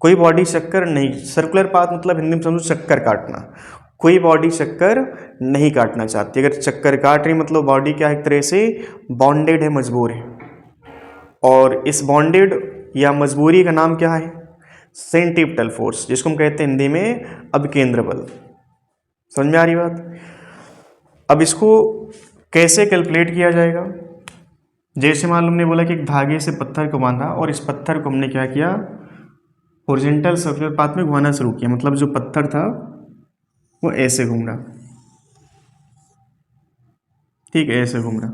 कोई बॉडी चक्कर नहीं, सर्कुलर पाथ मतलब हिंदी में समझो चक्कर काटना, कोई बॉडी चक्कर नहीं काटना चाहती। अगर चक्कर काट रही मतलब बॉडी क्या है, एक तरह से बॉन्डेड है, मजबूर है। और इस बॉन्डेड या मजबूरी का नाम क्या है, सेंट्रीपिटल फोर्स, जिसको हम कहते हैं हिंदी में अभिकेंद्र बल। समझ में आ रही बात? अब इसको कैसे कैलकुलेट किया जाएगा? जैसे मान लो हमने बोला कि एक धागे से पत्थर को बांधा और इस पत्थर को हमने क्या किया, हॉरिजॉन्टल सर्कुलर पाथ में घुमाना शुरू किया, मतलब जो पत्थर था वो ऐसे घूम रहा। ठीक है, ऐसे घूम रहा।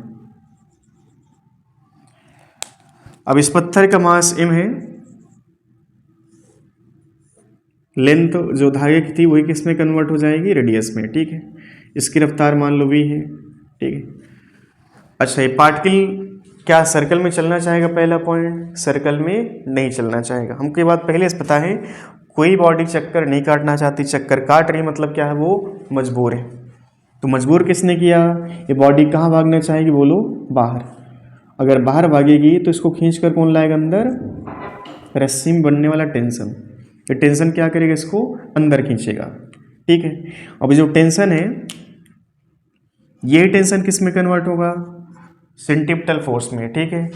अब इस पत्थर का मास m है, लेंथ जो धागे की थी वही किस में कन्वर्ट हो जाएगी, रेडियस में। ठीक है, इसकी रफ्तार मान लो v है। ठीक है, अच्छा, ये पार्टिकल क्या सर्कल में चलना चाहेगा? पहला पॉइंट, सर्कल में नहीं चलना चाहेगा। हमको ये बात पहले से पता है, कोई बॉडी चक्कर नहीं काटना चाहती, चक्कर काट रही मतलब क्या है, वो मजबूर है। तो मजबूर किसने किया? ये बॉडी कहाँ भागना चाहेगी, बोलो, बाहर। अगर बाहर भागेगी तो इसको खींच कर कौन लाएगा अंदर? रस्सी में बनने वाला टेंशन। ये टेंशन क्या करेगा, इसको अंदर खींचेगा। ठीक है, अब जो टेंशन है ये टेंशन किस में कन्वर्ट होगा, सेंट्रीपिटल फोर्स में। ठीक है,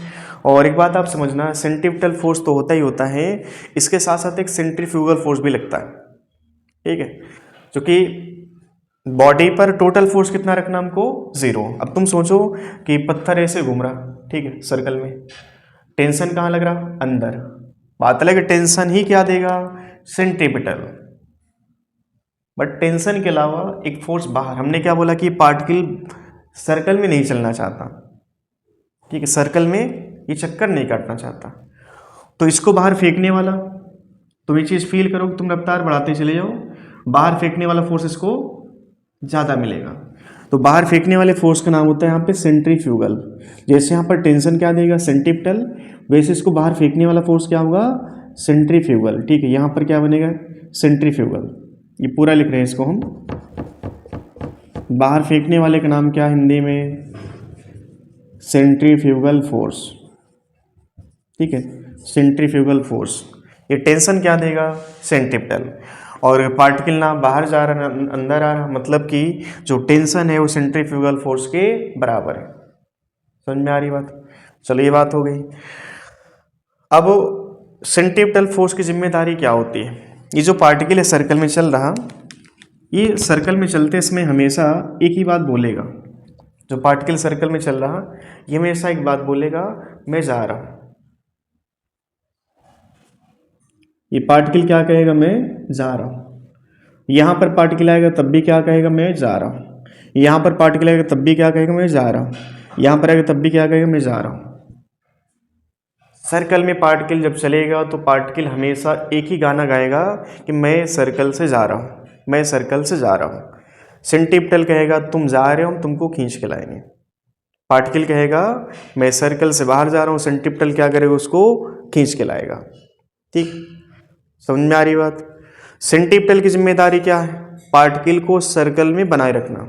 और एक बात आप समझना, सेंट्रीपिटल फोर्स तो होता ही होता है, इसके साथ साथ एक सेंट्रीफ्यूगल फोर्स भी लगता है। ठीक है, क्योंकि बॉडी पर टोटल फोर्स कितना रखना हमको, 0। अब तुम सोचो कि पत्थर ऐसे घूम रहा, ठीक है, सर्कल में, टेंशन कहाँ लग रहा, अंदर। बात अलग है, टेंशन ही क्या देगा, सेंट्रीपिटल, बट टेंशन के अलावा एक फोर्स बाहर। हमने क्या बोला कि पार्टिकल सर्कल में नहीं चलना चाहता। ठीक है, सर्कल में ये चक्कर नहीं काटना चाहता, तो इसको बाहर फेंकने वाला, तुम ये चीज़ फील करो कि तुम रफ्तार बढ़ाते चले जाओ, बाहर फेंकने वाला फोर्स इसको ज़्यादा मिलेगा। तो बाहर फेंकने वाले फोर्स का नाम होता है यहाँ पे सेंट्रीफ्यूगल। जैसे यहाँ पर टेंशन क्या देगा, सेंट्रीपिटल, वैसे इसको बाहर फेंकने वाला फोर्स क्या होगा, सेंट्रीफ्यूगल। ठीक है, यहाँ पर क्या बनेगा, सेंट्रीफ्यूगल। ये पूरा लिख रहे हैं इसको हम। बाहर फेंकने वाले का नाम क्या हिंदी में, सेंट्रीफ्यूगल फोर्स। ठीक है, सेंट्रीफ्यूगल फोर्स। ये टेंशन क्या देगा, सेंट्रीपिटल, और पार्टिकल ना बाहर जा रहा ना अंदर आ रहा, मतलब कि जो टेंशन है वो सेंट्रीफ्यूगल फोर्स के बराबर है। समझ में आ रही बात? चलो, ये बात हो गई। अब सेंट्रीपिटल फोर्स की जिम्मेदारी क्या होती है? ये जो पार्टिकल है सर्कल में चल रहा, ये सर्कल में चलते समय हमेशा एक ही बात बोलेगा। जो पार्टिकल सर्कल में चल रहा ये हमेशा एक बात बोलेगा, मैं जा रहा हूं। ये पार्टिकल क्या कहेगा, मैं जा रहा हूं। यहां पर पार्टिकल आएगा तब भी क्या कहेगा, मैं जा रहा हूं। यहां पर पार्टिकल आएगा तब भी क्या कहेगा, मैं जा रहा हूं। यहां पर आएगा तब भी क्या कहेगा, मैं जा रहा हूं। सर्कल में पार्टिकल जब चलेगा तो पार्टिकल हमेशा एक ही गाना गाएगा कि मैं सर्कल से जा रहा हूँ, मैं सर्कल से जा रहा हूँ। सेंट्रीपिटल कहेगा तुम जा रहे हो, हम तुमको खींच के लाएंगे। पार्टिकल कहेगा मैं सर्कल से बाहर जा रहा हूँ, सेंट्रीपिटल क्या करेगा, उसको खींच के लाएगा। ठीक, समझ में आ रही बात? सेंटीपिटल की जिम्मेदारी क्या है? पार्टिकल को सर्कल में बनाए रखना।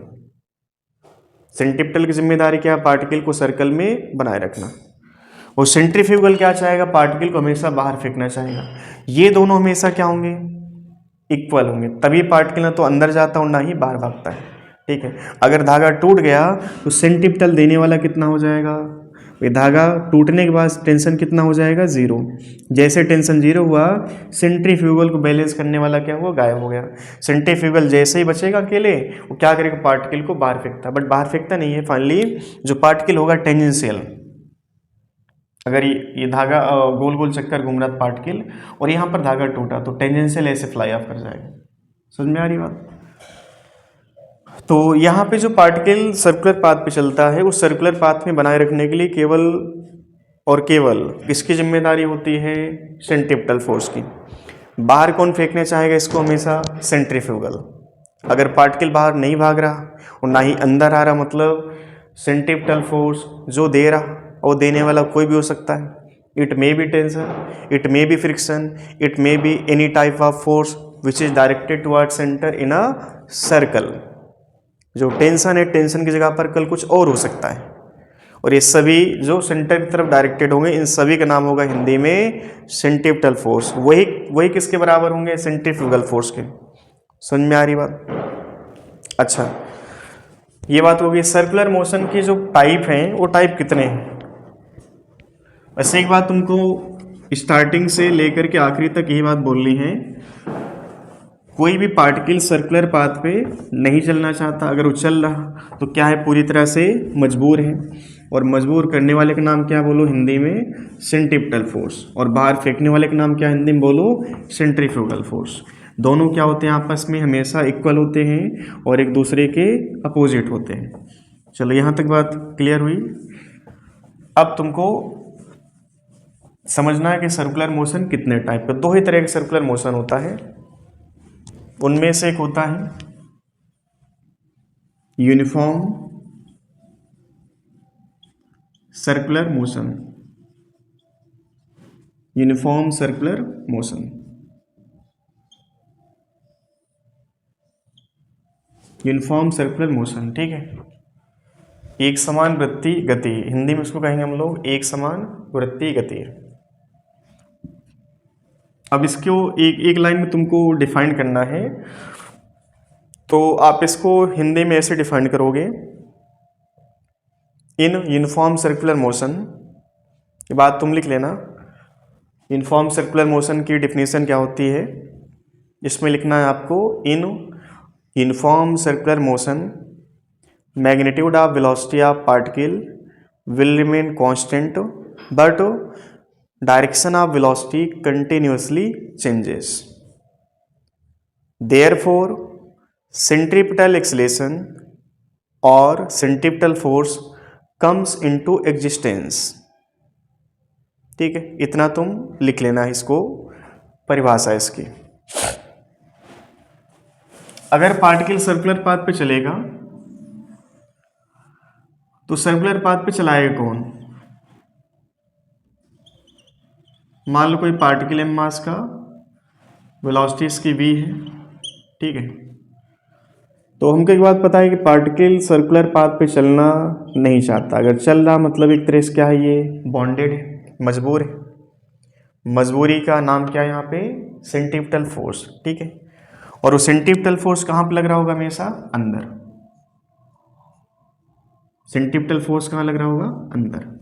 सेंटीपिटल की जिम्मेदारी क्या है? पार्टिकल को सर्कल में बनाए रखना। और सेंट्रीफ्यूगल क्या चाहेगा? पार्टिकल को हमेशा बाहर फेंकना चाहेगा। ये दोनों हमेशा क्या होंगे? इक्वल होंगे, तभी पार्टिकल ना तो अंदर जाता और ना ही बाहर भागता है। ठीक है, अगर धागा टूट गया तो सेंटीपिटल देने वाला कितना हो जाएगा? ये धागा टूटने के बाद टेंशन कितना हो जाएगा? जीरो। जैसे टेंशन जीरो हुआ, सेंट्रीफ्यूगल को बैलेंस करने वाला क्या हुआ? गायब हो गया। सेंट्रीफ्यूगल जैसे ही बचेगा अकेले, वो क्या करेगा? पार्टिकल को बाहर फेंकता, बट बाहर फेंकता नहीं है। फाइनली जो पार्टिकल होगा टेंजेंशियल, अगर ये धागा गोल गोल चक्कर घूम रहा था पार्टिकल और यहाँ पर धागा टूटा तो टेंजेंशियल ऐसे फ्लाई ऑफ कर जाएगा। समझ में आ रही बात? तो यहाँ पे जो पार्टिकल सर्कुलर पाथ पे चलता है, उस सर्कुलर पाथ में बनाए रखने के लिए केवल और केवल किसकी जिम्मेदारी होती है? सेंट्रीपिटल फोर्स की। बाहर कौन फेंकने चाहेगा इसको? हमेशा सेंट्रीफ्यूगल। अगर पार्टिकल बाहर नहीं भाग रहा और ना ही अंदर आ रहा, मतलब सेंट्रीपिटल फोर्स जो दे रहा और देने वाला कोई भी हो सकता है। It may be tension, it may be friction, it may be any type of force which is directed toward centre in a circle. जो टेंशन है, टेंशन की जगह पर कल कुछ और हो सकता है, और ये सभी जो सेंटर की तरफ डायरेक्टेड होंगे, इन सभी का नाम होगा हिंदी में सेंट्रीपिटल फोर्स। वही किसके बराबर होंगे? सेंट्रीफ्यूगल फोर्स के। समझ में आ रही बात? अच्छा, ये बात होगी। सर्कुलर मोशन के जो टाइप हैं, वो टाइप कितने हैं? वैसे एक बात तुमको स्टार्टिंग से लेकर के आखिरी तक यही बात बोलनी है, कोई भी पार्टिकल सर्कुलर पाथ पे नहीं चलना चाहता। अगर वो चल रहा तो क्या है? पूरी तरह से मजबूर है, और मजबूर करने वाले का नाम क्या बोलो हिंदी में? Centripetal force. और बाहर फेंकने वाले का नाम क्या हिंदी में बोलो? Centrifugal force. दोनों क्या होते हैं? आपस में हमेशा इक्वल होते हैं और एक दूसरे के अपोजिट होते हैं। चलो यहाँ तक बात क्लियर हुई। अब तुमको समझना है कि सर्कुलर मोशन कितने टाइप का। दो ही तरह का सर्कुलर मोशन होता है, उनमें से एक होता है uniform circular motion. Uniform circular motion, uniform circular motion. ठीक है, एक समान वृत्तीय गति, हिंदी में इसको कहेंगे हम लोग एक समान वृत्तीय गति। अब इसको एक लाइन में तुमको डिफाइन करना है, तो आप इसको हिंदी में ऐसे डिफाइन करोगे। इन यूनिफॉर्म सर्कुलर मोशन, ये बात तुम लिख लेना। यूनिफॉर्म सर्कुलर मोशन की डिफिनीशन क्या होती है, इसमें लिखना है आपको। इन uniform circular motion, magnitude of velocity of particle will remain constant, but direction of velocity continuously changes. Therefore, centripetal acceleration or centripetal force comes into existence. ठीक है, इतना तुम लिख लेना है, इसको परिभाषा इसकी। अगर पार्टिकल सर्कुलर पाथ पे चलेगा तो सर्कुलर पाथ पे चलाएगा कौन? मान लो कोई पार्टिकल एम मास का, वेलोसिटी इसकी v है। ठीक है, तो हमको एक बात पता है कि पार्टिकल सर्कुलर पाथ पे चलना नहीं चाहता। अगर चल रहा मतलब एक तरह से क्या है? ये बॉन्डेड है, मजबूर है। मजबूरी का नाम क्या है यहाँ पे? Centripetal force. ठीक है, और वो सेंट्रीपिटल फोर्स कहाँ पे लग रहा होगा? हमेशा अंदर। सेंट्रीपिटल फोर्स कहाँ लग रहा होगा? अंदर।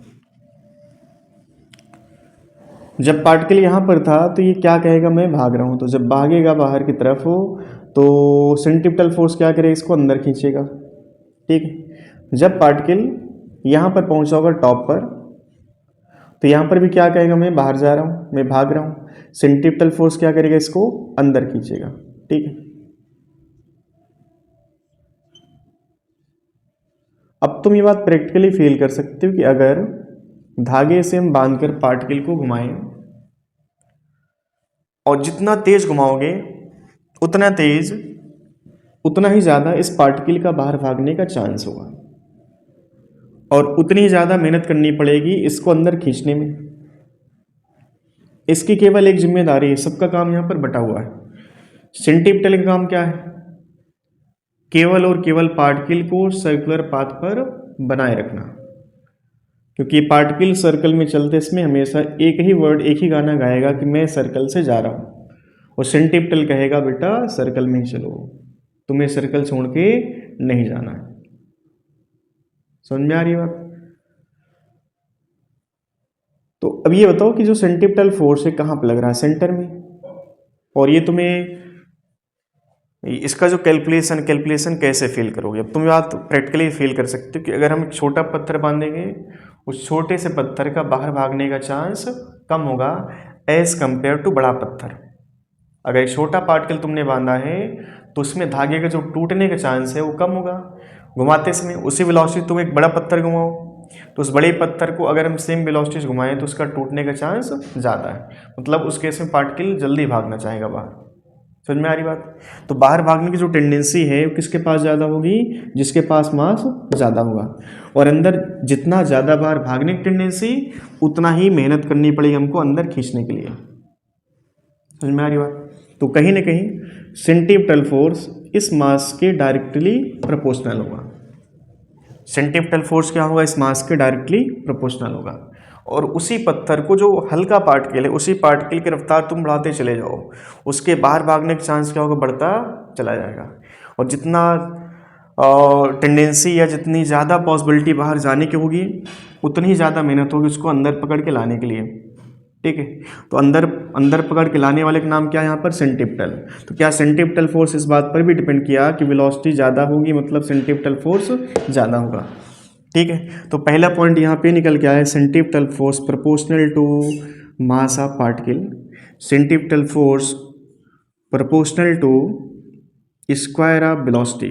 जब पार्टिकल यहाँ पर था तो ये क्या कहेगा? मैं भाग रहा हूँ। तो जब भागेगा बाहर की तरफ हो तो सेंट्रीपिटल फोर्स क्या करेगा? इसको अंदर खींचेगा। ठीक है, जब पार्टिकल यहाँ पर पहुँचा होगा टॉप पर, तो यहाँ पर भी क्या कहेगा? मैं बाहर जा रहा हूँ, मैं भाग रहा हूँ। सेंट्रीपिटल फोर्स क्या करेगा? इसको अंदर खींचेगा। ठीक है, अब तुम ये बात प्रैक्टिकली फील कर सकते हो कि अगर धागे से हम बांधकर पार्टिकल को घुमाएं और जितना तेज घुमाओगे उतना तेज, उतना ही ज़्यादा इस पार्टिकल का बाहर भागने का चांस होगा, और उतनी ही ज़्यादा मेहनत करनी पड़ेगी इसको अंदर खींचने में। इसकी केवल एक जिम्मेदारी है, सबका काम यहाँ पर बटा हुआ है। सेंटीपिटल का काम क्या है? केवल और केवल पार्टिकल को सर्कुलर पाथ पर बनाए रखना, क्योंकि पार्टिकल सर्कल में चलते इसमें हमेशा एक ही वर्ड, एक ही गाना गाएगा कि मैं सर्कल से जा रहा हूँ, और सेंटीपिटल कहेगा बेटा सर्कल में ही चलो, तुम्हें सर्कल छोड़ के नहीं जाना है। समझ में आ रही बात? तो अब ये बताओ कि जो सेंटीपिटल फोर्स है कहाँ पर लग रहा है? सेंटर में। और ये तुम्हें इसका जो कैलकुलेशन कैसे फील करोगे? अब तुम बात प्रैक्टिकली फील कर सकते हो कि अगर हम एक छोटा पत्थर बांधेंगे, उस छोटे से पत्थर का बाहर भागने का चांस कम होगा एज कंपेयर टू बड़ा पत्थर। अगर एक छोटा पार्टिकल तुमने बांधा है तो उसमें धागे का जो टूटने का चांस है वो कम होगा घुमाते समय। उसी वेलोसिटी तुम एक बड़ा पत्थर घुमाओ तो उस बड़े पत्थर को अगर हम सेम वेलोसिटी से घुमाएं तो उसका टूटने का चांस ज़्यादा है, मतलब उस केस में पार्टिकल जल्दी भागना चाहेगा बाहर। समझ में आ रही बात? तो बाहर भागने की जो टेंडेंसी है वो किसके पास ज़्यादा होगी? जिसके पास मास ज़्यादा होगा। और अंदर जितना ज़्यादा बाहर भागने की टेंडेंसी, उतना ही मेहनत करनी पड़ेगी हमको अंदर खींचने के लिए। समझ में आ रही बात? तो कहीं ना कहीं सेंटीपिटल फोर्स इस मास के डायरेक्टली प्रोपोर्शनल होगा। सेंटीपिटल फोर्स क्या होगा? इस मास के डायरेक्टली प्रोपोर्शनल होगा। और उसी पत्थर को, जो हल्का पार्टिकल है, उसी पार्टिकल की रफ्तार तुम बढ़ाते चले जाओ, उसके बाहर भागने का चांस क्या होगा? बढ़ता चला जाएगा। और जितना टेंडेंसी या जितनी ज़्यादा पॉसिबिलिटी बाहर जाने की होगी, उतनी ही ज़्यादा मेहनत होगी उसको अंदर पकड़ के लाने के लिए। ठीक है, तो अंदर पकड़ के लाने वाले का नाम क्या है यहाँ पर? सेंटीपिटल। तो क्या सेंटीपिटल फोर्स इस बात पर भी डिपेंड किया कि वेलोसिटी ज़्यादा होगी, मतलब सेंटीपिटल फोर्स ज़्यादा होगा। ठीक है, तो पहला पॉइंट यहाँ पे निकल के आया, centripetal force proportional to mass of particle. Centripetal force proportional to square of velocity.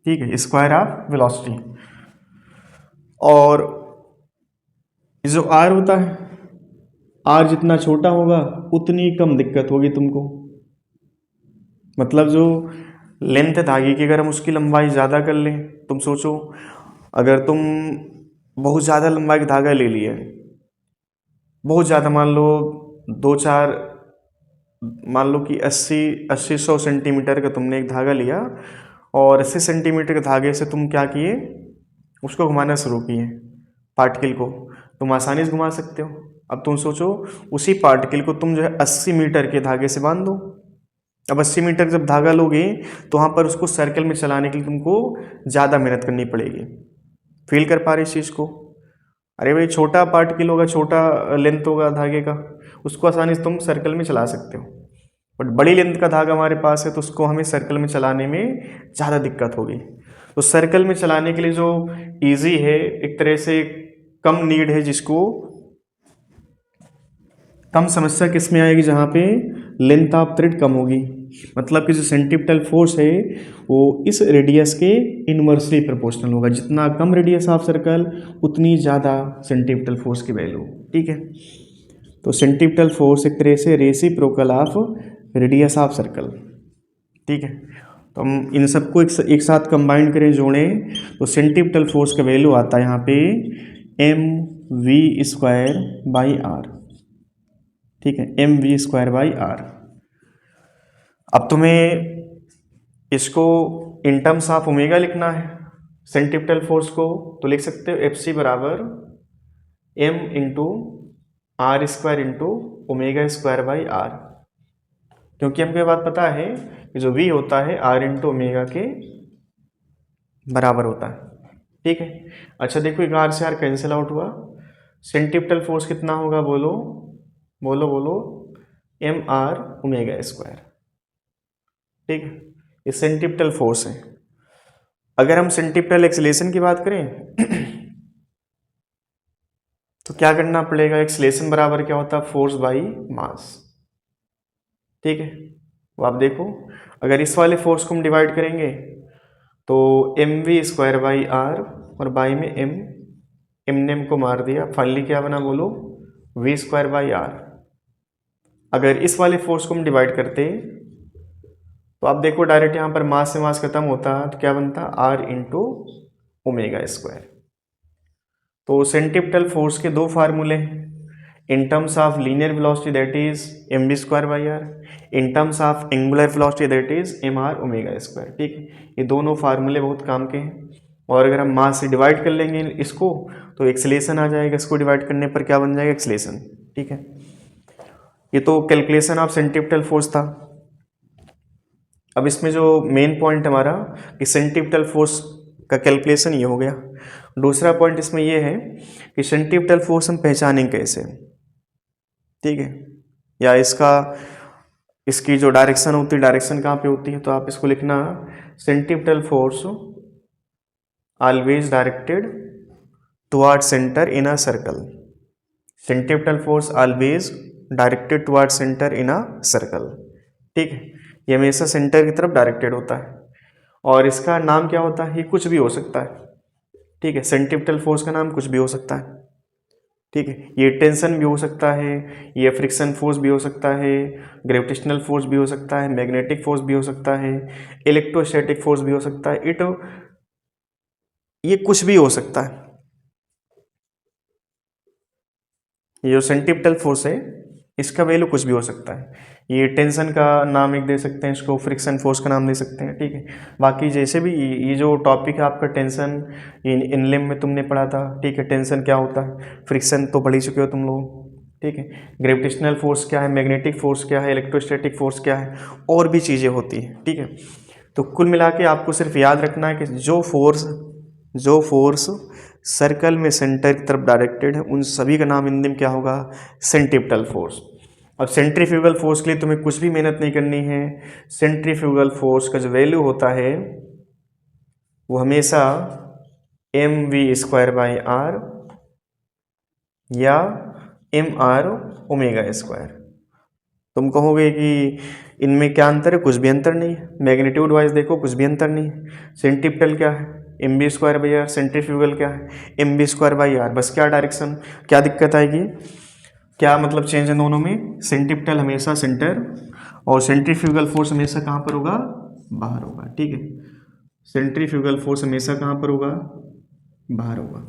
ठीक है, स्क्वायर ऑफ वेलोसिटी। और जो आर होता है, आर जितना छोटा होगा उतनी कम दिक्कत होगी तुमको। मतलब जो लेंथ है धागे की, अगर हम उसकी लंबाई ज़्यादा कर लें, तुम सोचो अगर तुम बहुत ज़्यादा लंबाई का धागा ले लिए, बहुत ज़्यादा, मान लो 2-4, मान लो कि 80-100 सेंटीमीटर का तुमने एक धागा लिया, और 80 सेंटीमीटर के धागे से तुम क्या किए? उसको घुमाना शुरू किए पार्टिकल को। तुम आसानी से घुमा सकते हो। अब तुम सोचो उसी पार्टिकल को तुम जो है 80 मीटर के धागे से बांध दो। अब 80 मीटर जब धागा लोगे तो वहाँ पर उसको सर्कल में चलाने के लिए तुमको ज़्यादा मेहनत करनी पड़ेगी। फील कर पा रहे इस चीज़ को? अरे भाई छोटा पार्टिकल होगा, छोटा लेंथ होगा धागे का, उसको आसानी से तुम सर्कल में चला सकते हो। बट बड़ी लेंथ का धागा हमारे पास है तो उसको हमें सर्कल में चलाने में ज़्यादा दिक्कत होगी। तो सर्कल में चलाने के लिए जो ईजी है, एक तरह से कम नीड है, जिसको कम समस्या किस में आएगी? जहाँ पे लेंथ ऑफ थ्रेड कम होगी। मतलब कि जो सेंटीपिटल फोर्स है वो इस रेडियस के इनवर्सली प्रोपोर्शनल होगा। जितना कम रेडियस ऑफ सर्कल, उतनी ज़्यादा सेंटीपिटल फोर्स की वैल्यू। ठीक है, तो सेंटीपिटल फोर्स एक तरह से reciprocal of radius of circle. ठीक है, तो हम इन सबको एक साथ कंबाइन करें, जोड़ें, तो सेंटीपिटल फोर्स का वैल्यू आता है यहाँ पे mv²/r। ठीक है, mv²/r। अब तुम्हें इसको इन टर्म्स ऑफ ओमेगा लिखना है सेंटीपिटल फोर्स को, तो लिख सकते हो Fc बराबर m into r² into ω²/r। क्योंकि हमको ये बात पता है कि जो v होता है r इंटू ओमेगा के बराबर होता है। ठीक है, अच्छा देखो, एक r से r कैंसिल आउट हुआ। सेंटीपिटल फोर्स कितना होगा? बोलो बोलो बोलो, mr²। ठीक है, ये सेंटीपिटल फोर्स है। अगर हम सेंटीपिटल एक्सेलेरेशन की बात करें तो क्या करना पड़ेगा? एक्सेलेरेशन बराबर क्या होता है? Force by mass. ठीक है, तो आप देखो, अगर इस वाले फोर्स को हम डिवाइड करेंगे तो mv²/r, और बाई में m ने m को मार दिया, फाइनली क्या बना? बोलो v²/r। अगर इस वाले फोर्स को हम डिवाइड करते तो आप देखो डायरेक्ट यहाँ पर मास से मास खत्म होता है, तो क्या बनता? r into ω²। तो सेंटीपिटल फोर्स के दो फार्मूले हैं, in terms of linear velocity that is mv²/r, in terms of angular velocity that is mr⍵²। ठीक है, ये दोनों फार्मूले बहुत काम के हैं। और अगर हम मास से डिवाइड कर लेंगे इसको तो एक्सेलेरेशन आ जाएगा, इसको डिवाइड करने पर क्या बन जाएगा, एक्सेलेरेशन। ठीक है, ये तो कैलकुलेशन ऑफ सेंट्रीपिटल फोर्स था। अब इसमें जो मेन पॉइंट हमारा कि सेंट्रीपिटल फोर्स का कैलकुलेशन ये हो गया। दूसरा पॉइंट इसमें ये है कि सेंट्रीपिटल फोर्स हम पहचानेंगे कैसे। ठीक है, या इसकी जो डायरेक्शन होती है, डायरेक्शन कहाँ पे होती है, तो आप इसको लिखना centripetal force always directed toward centre in a circle. Centripetal force always directed toward centre in a circle. ठीक है, ये हमेशा सेंटर की तरफ डायरेक्टेड होता है। और इसका नाम क्या होता है, ये कुछ भी हो सकता है। ठीक है, सेंट्रीपिटल फोर्स का नाम कुछ भी हो सकता है। ठीक है, ये टेंशन भी हो सकता है, ये फ्रिक्शन फोर्स भी हो सकता है, ग्रेविटेशनल फोर्स भी हो सकता है, मैग्नेटिक फोर्स भी हो सकता है, इलेक्ट्रोस्टैटिक फोर्स भी हो सकता है, ये कुछ भी हो सकता है। ये जो सेंट्रीपिटल फोर्स है इसका वैल्यू कुछ भी हो सकता है। ये टेंशन का नाम एक दे सकते हैं, इसको फ्रिक्शन फोर्स का नाम दे सकते हैं। ठीक है, बाकी जैसे भी ये जो टॉपिक है आपका टेंशन, इनलेम में तुमने पढ़ा था। ठीक है, टेंशन क्या होता है, फ्रिक्शन तो पढ़ ही चुके हो तुम लोग। ठीक है, ग्रेविटेशनल फोर्स क्या है, मैग्नेटिक फोर्स क्या है, इलेक्ट्रोस्टैटिक फोर्स क्या है, और भी चीज़ें होती हैं। ठीक है, तो कुल मिला के आपको सिर्फ याद रखना है कि जो फोर्स सर्कल में सेंटर की तरफ डायरेक्टेड है उन सभी का नाम हिंदी में क्या होगा, सेंट्रीपिटल फोर्स। अब सेंट्रीफ्यूगल फोर्स के लिए तुम्हें कुछ भी मेहनत नहीं करनी है। सेंट्रीफ्यूगल फोर्स का जो वैल्यू होता है वो हमेशा mv²/r या mr⍵²। तुम कहोगे कि इनमें क्या अंतर है, कुछ भी अंतर नहीं है। मैग्नीट्यूड वाइज देखो कुछ भी अंतर नहीं है। सेंट्रीपिटल क्या है, mv²/r, सेंट्रीफ्यूगल क्या है, mv²/r। बस क्या डायरेक्शन, क्या दिक्कत आएगी, क्या मतलब चेंज है दोनों में। सेंट्रीपिटल हमेशा सेंटर और सेंट्रीफ्यूगल फोर्स हमेशा कहाँ पर होगा, बाहर होगा। ठीक है, सेंट्रीफ्यूगल फोर्स हमेशा कहाँ पर होगा, बाहर होगा।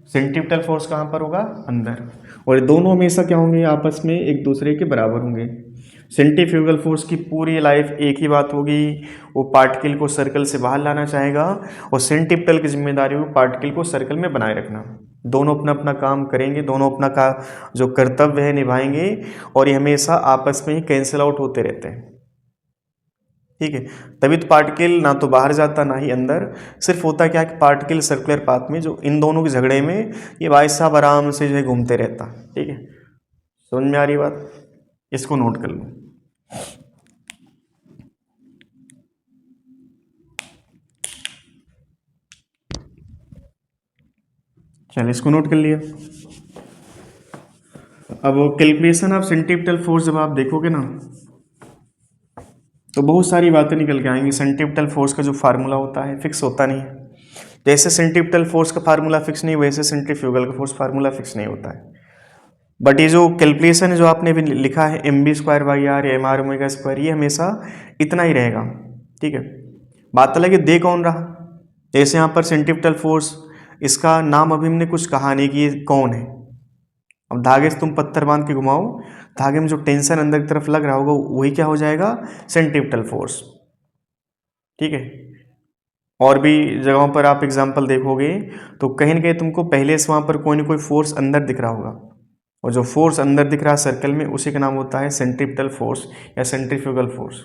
सेंट्रीपिटल फोर्स कहाँ पर होगा, अंदर। और ये दोनों हमेशा क्या होंगे, आपस में एक दूसरे के बराबर होंगे। सेंट्रीफ्यूगल फोर्स की पूरी लाइफ एक ही बात होगी, वो पार्टिकल को सर्कल से बाहर लाना चाहेगा, और सेंट्रीपिटल की जिम्मेदारी होगी पार्टिकल को सर्कल में बनाए रखना। दोनों अपना अपना काम करेंगे, दोनों अपना का जो कर्तव्य है निभाएंगे, और ये हमेशा आपस में ही कैंसिल आउट होते रहते हैं। ठीक है, तभी तो पार्टिकल ना तो बाहर जाता ना ही अंदर। सिर्फ होता क्या कि पार्टिकल सर्कुलर पाथ में जो इन दोनों के झगड़े में ये भाई साहब आराम से जो है घूमते रहता। ठीक है, समझ में आ रही बात, इसको नोट कर लो। चलिए इसको नोट कर लिया। अब कैलकुलेशन ऑफ सेंट्रीपिटल फोर्स जब आप देखोगे ना तो बहुत सारी बातें निकल के आएंगी। सेंट्रीपिटल फोर्स का जो फार्मूला होता है फिक्स होता नहीं है। जैसे सेंट्रीपिटल फोर्स का फार्मूला फिक्स नहीं, वैसे सेंट्रीफ्यूगल का फोर्स फार्मूला फिक्स नहीं होता है। बट ये जो कैलकुलेशन है जो आपने भी लिखा है mv²/r या mr⍵², ये हमेशा इतना ही रहेगा। ठीक है, बात अलग है दे कौन रहा। जैसे यहाँ पर सेंट्रीपिटल फोर्स, इसका नाम अभी हमने कुछ कहा नहीं कि ये कौन है। अब धागे से तुम पत्थर बांध के घुमाओ, धागे में जो टेंशन अंदर की तरफ लग रहा होगा वही क्या हो जाएगा, सेंट्रीपिटल फोर्स। ठीक है, और भी जगहों पर आप एग्जाम्पल देखोगे तो कहीं ना कहीं तुमको पहले से वहाँ पर कोई ना कोई फोर्स अंदर दिख रहा होगा, और जो फोर्स अंदर दिख रहा है सर्कल में उसी का नाम होता है सेंट्रीपिटल फोर्स या सेंट्रीफ्यूगल फोर्स।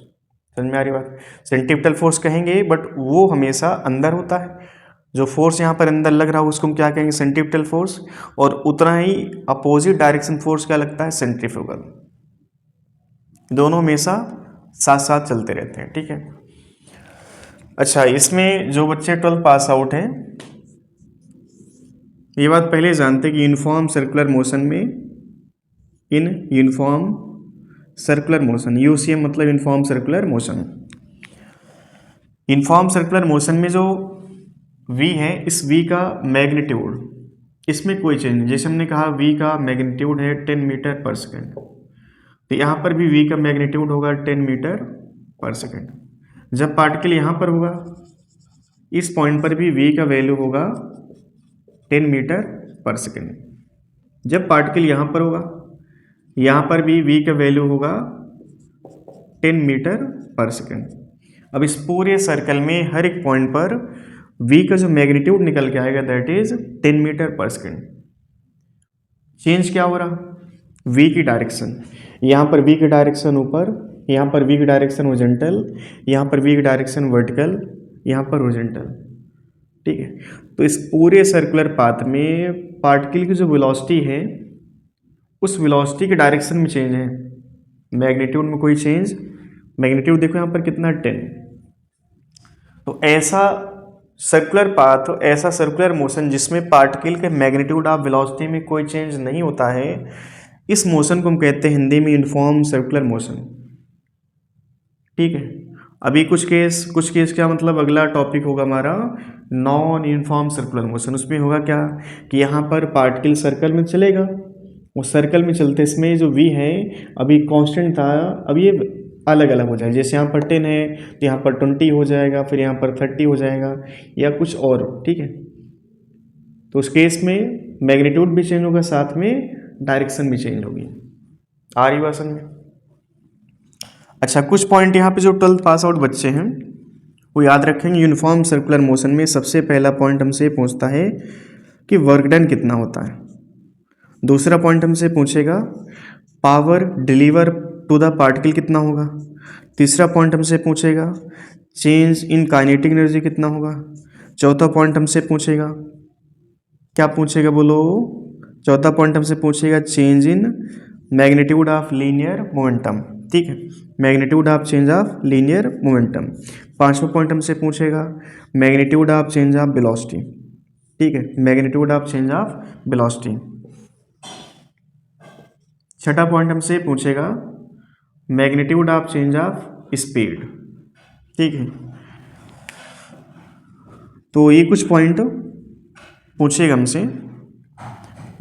समझ में आ रही बात। सेंट्रीपिटल फोर्स कहेंगे बट वो हमेशा अंदर होता है। जो फोर्स यहाँ पर अंदर लग रहा है उसको हम क्या कहेंगे, सेंट्रीपिटल फोर्स। और उतना ही अपोजिट डायरेक्शन फोर्स क्या लगता है, सेंट्रीफ्यूगल। दोनों हमेशा साथ साथ चलते रहते हैं। ठीक है, अच्छा इसमें जो बच्चे 12 पास आउट हैं ये बात पहले जानते कि यूनिफॉर्म सर्कुलर मोशन में, in uniform circular motion, UCM मतलब uniform circular motion. Uniform circular motion में जो v है, इस v का मैग्नीट्यूड, इसमें कोई चेंज नहीं। जैसे हमने कहा v का मैग्नीट्यूड है 10 मीटर पर सेकेंड, तो यहाँ पर भी v का मैग्नीट्यूड होगा 10 मीटर पर सेकेंड। जब पार्टिकल यहाँ पर होगा इस पॉइंट पर भी v का वैल्यू होगा 10 मीटर पर सेकेंड। जब पार्टिकल यहाँ पर होगा यहाँ पर भी v का वैल्यू होगा 10 मीटर पर सेकेंड। अब इस पूरे सर्कल में हर एक पॉइंट पर v का जो मैग्नीट्यूड निकल के आएगा दैट इज 10 मीटर पर सेकेंड। चेंज क्या हो रहा, v की डायरेक्शन, यहाँ पर v की डायरेक्शन ऊपर, यहाँ पर v की डायरेक्शन हॉरिजॉन्टल, यहाँ पर v की डायरेक्शन वर्टिकल, यहाँ पर हॉरिजॉन्टल। ठीक है, तो इस पूरे सर्कुलर पाथ में पार्टिकल की जो वेलोसिटी है उस वेलोसिटी के डायरेक्शन में चेंज है, मैग्नीट्यूड में कोई चेंज, मैग्नीट्यूड देखो यहाँ पर कितना 10। तो ऐसा सर्कुलर पाथ, ऐसा सर्कुलर मोशन जिसमें पार्टिकल के मैग्नीट्यूड ऑफ वेलोसिटी में कोई चेंज नहीं होता है, इस मोशन को हम कहते हैं हिंदी में यूनिफॉर्म सर्कुलर मोशन। ठीक है, अभी कुछ केस क्या मतलब अगला टॉपिक होगा हमारा नॉन यूनिफॉर्म सर्कुलर मोशन। उसमें होगा क्या कि यहाँ पर पार्टिकल सर्कल में चलेगा, उस सर्कल में चलते इसमें जो v है अभी कांस्टेंट था, अब ये अलग अलग हो जाए, जैसे यहाँ पर 10 है तो यहाँ पर 20 हो जाएगा, फिर यहाँ पर 30 हो जाएगा या कुछ और। ठीक है, तो उस केस में मैग्नीट्यूड भी चेंज होगा, साथ में डायरेक्शन भी चेंज होगी। आ रही बात समझ में? अच्छा, कुछ पॉइंट यहाँ पे जो 12th पास आउट बच्चे हैं वो याद रखेंगे। यूनिफॉर्म सर्कुलर मोशन में सबसे पहला पॉइंट हमसे पूछता है कि वर्क डन कितना होता है। दूसरा पॉइंट हमसे पूछेगा power deliver to the particle कितना होगा। तीसरा पॉइंट हमसे पूछेगा चेंज इन काइनेटिक एनर्जी कितना होगा। चौथा पॉइंट हमसे पूछेगा, क्या पूछेगा बोलो, चौथा पॉइंट हमसे पूछेगा change in magnitude of linear momentum. ठीक है, magnitude of change of linear momentum. पांचवा पॉइंट हमसे पूछेगा magnitude of change of velocity. ठीक है, magnitude of change of velocity. छठा पॉइंट हमसे पूछेगा magnitude of change of speed. ठीक है, तो ये कुछ पॉइंट पूछेगा हमसे।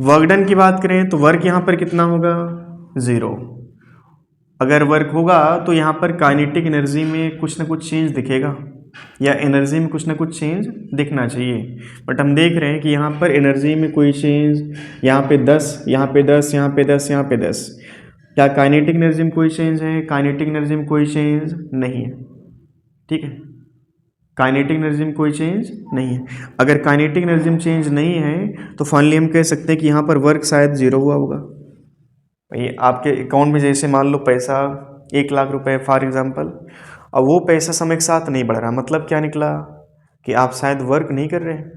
वर्क डन की बात करें तो वर्क यहाँ पर कितना होगा, 0। अगर वर्क होगा तो यहाँ पर काइनेटिक एनर्जी में कुछ ना कुछ चेंज दिखेगा, या एनर्जी में कुछ ना कुछ चेंज दिखना चाहिए, बट हम देख रहे हैं कि यहाँ पर एनर्जी में कोई चेंज, यहाँ पे 10, यहाँ पे 10, यहाँ पे 10, यहाँ पे 10। क्या काइनेटिक एनर्जी में कोई चेंज है? काइनेटिक एनर्जी में कोई चेंज नहीं है। ठीक है, काइनेटिक एनर्जी में कोई चेंज नहीं है। अगर काइनेटिक एनर्जी में चेंज नहीं है तो फाइनली हम कह सकते हैं कि यहाँ पर वर्क शायद 0 हुआ होगा। ये आपके अकाउंट में जैसे मान लो पैसा 1 लाख रुपए फॉर एग्जांपल, अब वो पैसा समय के साथ नहीं बढ़ रहा, मतलब क्या निकला कि आप शायद वर्क नहीं कर रहे हैं,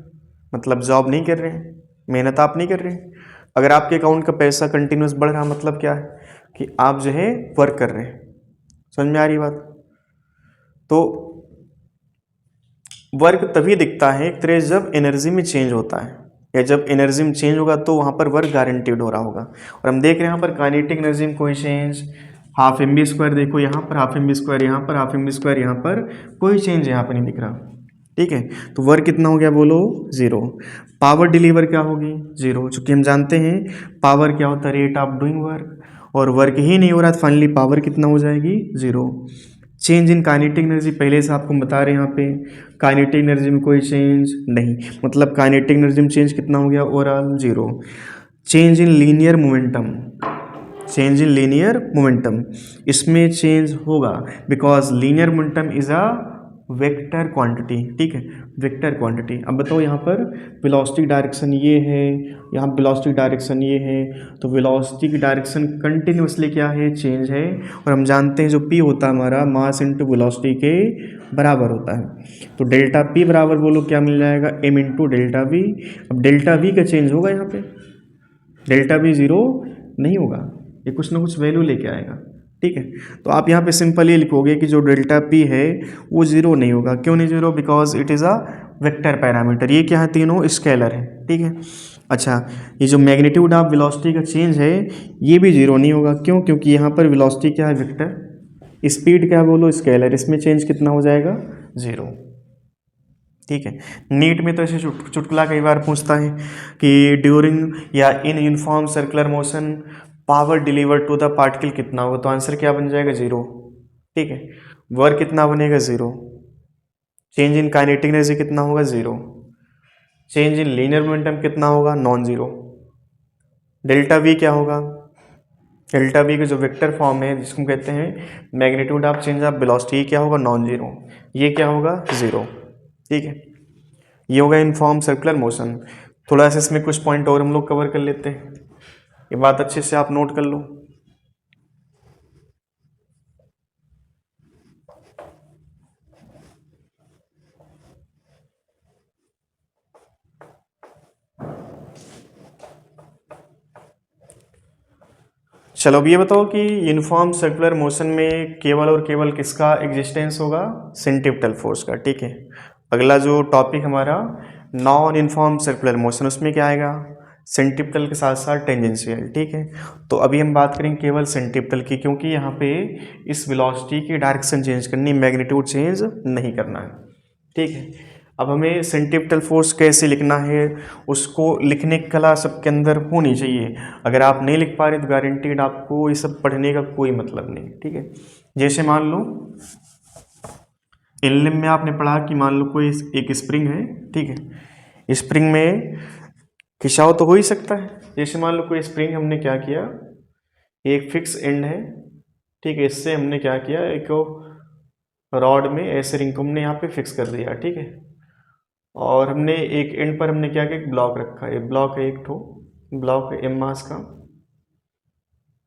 मतलब जॉब नहीं कर रहे हैं, मेहनत आप नहीं कर रहे हैं। अगर आपके अकाउंट का पैसा कंटिन्यूस बढ़ रहा, मतलब क्या है कि आप जो है वर्क कर रहे हैं। समझ में आ रही बात? तो वर्क तभी दिखता है एक तरह जब एनर्जी में चेंज होता है, या जब एनर्जी में चेंज होगा तो वहाँ पर वर्क गारंटीड हो रहा होगा। और हम देख रहे हैं यहाँ पर काइनेटिक एनर्जी में कोई change, half m v square देखो यहाँ पर, हाफ एम बी स्क्वायर यहाँ पर, हाफ एम बी स्क्वायर यहाँ पर, कोई चेंज यहाँ पर नहीं दिख रहा। ठीक है, तो वर्क कितना हो गया बोलो, 0। पावर डिलीवर क्या होगी, 0, चूँकि हम जानते हैं पावर क्या होता है, रेट ऑफ डूइंग वर्क, और वर्क ही नहीं हो रहा तो फाइनली पावर कितना हो जाएगी, 0। चेंज इन काइनेटिक एनर्जी, पहले से आपको बता रहे हैं यहाँ पे काइनेटिक एनर्जी में कोई चेंज नहीं, मतलब काइनेटिक एनर्जी में चेंज कितना हो गया, overall 0। Change in linear momentum, change in linear momentum, इसमें चेंज होगा because linear momentum is a vector quantity. ठीक है, वेक्टर क्वांटिटी। अब बताओ यहाँ पर वेलोसिटी डायरेक्शन ये है, यहाँ वेलोसिटी डायरेक्शन ये है, तो वेलोसिटी की डायरेक्शन कंटिन्यूसली क्या है, चेंज है। और हम जानते हैं जो p होता है हमारा मास इंटू वेलोसिटी के बराबर होता है, तो डेल्टा p बराबर बोलो क्या मिल जाएगा, m इंटू डेल्टा वी। अब डेल्टा वी का चेंज होगा, यहाँ पे डेल्टा वी 0 नहीं होगा, ये कुछ ना कुछ वैल्यू लेके आएगा। ठीक है, तो आप यहाँ पे सिंपल ये लिखोगे कि जो डेल्टा p है वो 0 नहीं होगा। क्यों नहीं 0? Because it is a vector parameter. ये क्या है, तीनों स्केलर है। ठीक है, अच्छा, ये जो मैग्नीट्यूड ऑफ वेलोसिटी का चेंज है ये भी 0 नहीं होगा। क्यों? क्योंकि यहाँ पर वेलोसिटी क्या है, वेक्टर। स्पीड क्या बोलो, स्केलर। इसमें चेंज कितना हो जाएगा, 0। ठीक है, नीट में तो ऐसे चुटकुला कई बार पूछता है कि ड्यूरिंग या in uniform circular motion power deliver to the particle कितना होगा, तो आंसर क्या बन जाएगा, 0। ठीक है, वर्क कितना बनेगा, 0। चेंज इन काइनेटिक एनर्जी कितना होगा, 0। चेंज इन लीनियर मोमेंटम कितना होगा, नॉन 0। डेल्टा वी क्या होगा, डेल्टा वी का जो वेक्टर फॉर्म है जिसको हम कहते हैं magnitude of change of velocity, ये क्या होगा नॉन जीरो, ये क्या होगा जीरो। ठीक है, ये होगा यूनिफॉर्म सर्कुलर मोशन। थोड़ा सा इसमें कुछ पॉइंट और हम लोग कवर कर लेते हैं, ये बात अच्छे से आप नोट कर लो। चलो अब ये बताओ कि यूनिफॉर्म सर्कुलर मोशन में केवल और केवल किसका एग्जिस्टेंस होगा, सेंट्रीपिटल फोर्स का। ठीक है, अगला जो टॉपिक हमारा नॉन यूनिफॉर्म सर्कुलर मोशन, उसमें क्या आएगा, सेंट्रीपिटल के साथ साथ टेंजेंशियल। ठीक है, तो अभी हम बात करेंगे केवल सेंट्रीपिटल की, क्योंकि यहाँ पे इस वेलोसिटी की डायरेक्शन चेंज करनी, मैग्नीट्यूड चेंज नहीं करना है। ठीक है, अब हमें सेंट्रीपिटल फोर्स कैसे लिखना है, उसको लिखने की कला सबके अंदर होनी चाहिए। अगर आप नहीं लिख पा रहे तो गारंटीड आपको ये सब पढ़ने का कोई मतलब नहीं। ठीक है, जैसे मान लो एलएम में आपने पढ़ा कि मान लो कोई एक स्प्रिंग है। ठीक है, स्प्रिंग में खिंचाव तो हो ही सकता है। जैसे मान लो कोई स्प्रिंग, हमने क्या किया, एक फिक्स एंड है। ठीक है, इससे हमने क्या किया, एक रॉड में ऐसे रिंग को हमने यहाँ पे फिक्स कर दिया। ठीक है, और हमने एक एंड पर हमने क्या किया, एक ब्लॉक रखा है, ब्लॉक है, एक ठो ब्लॉक है एम मास का,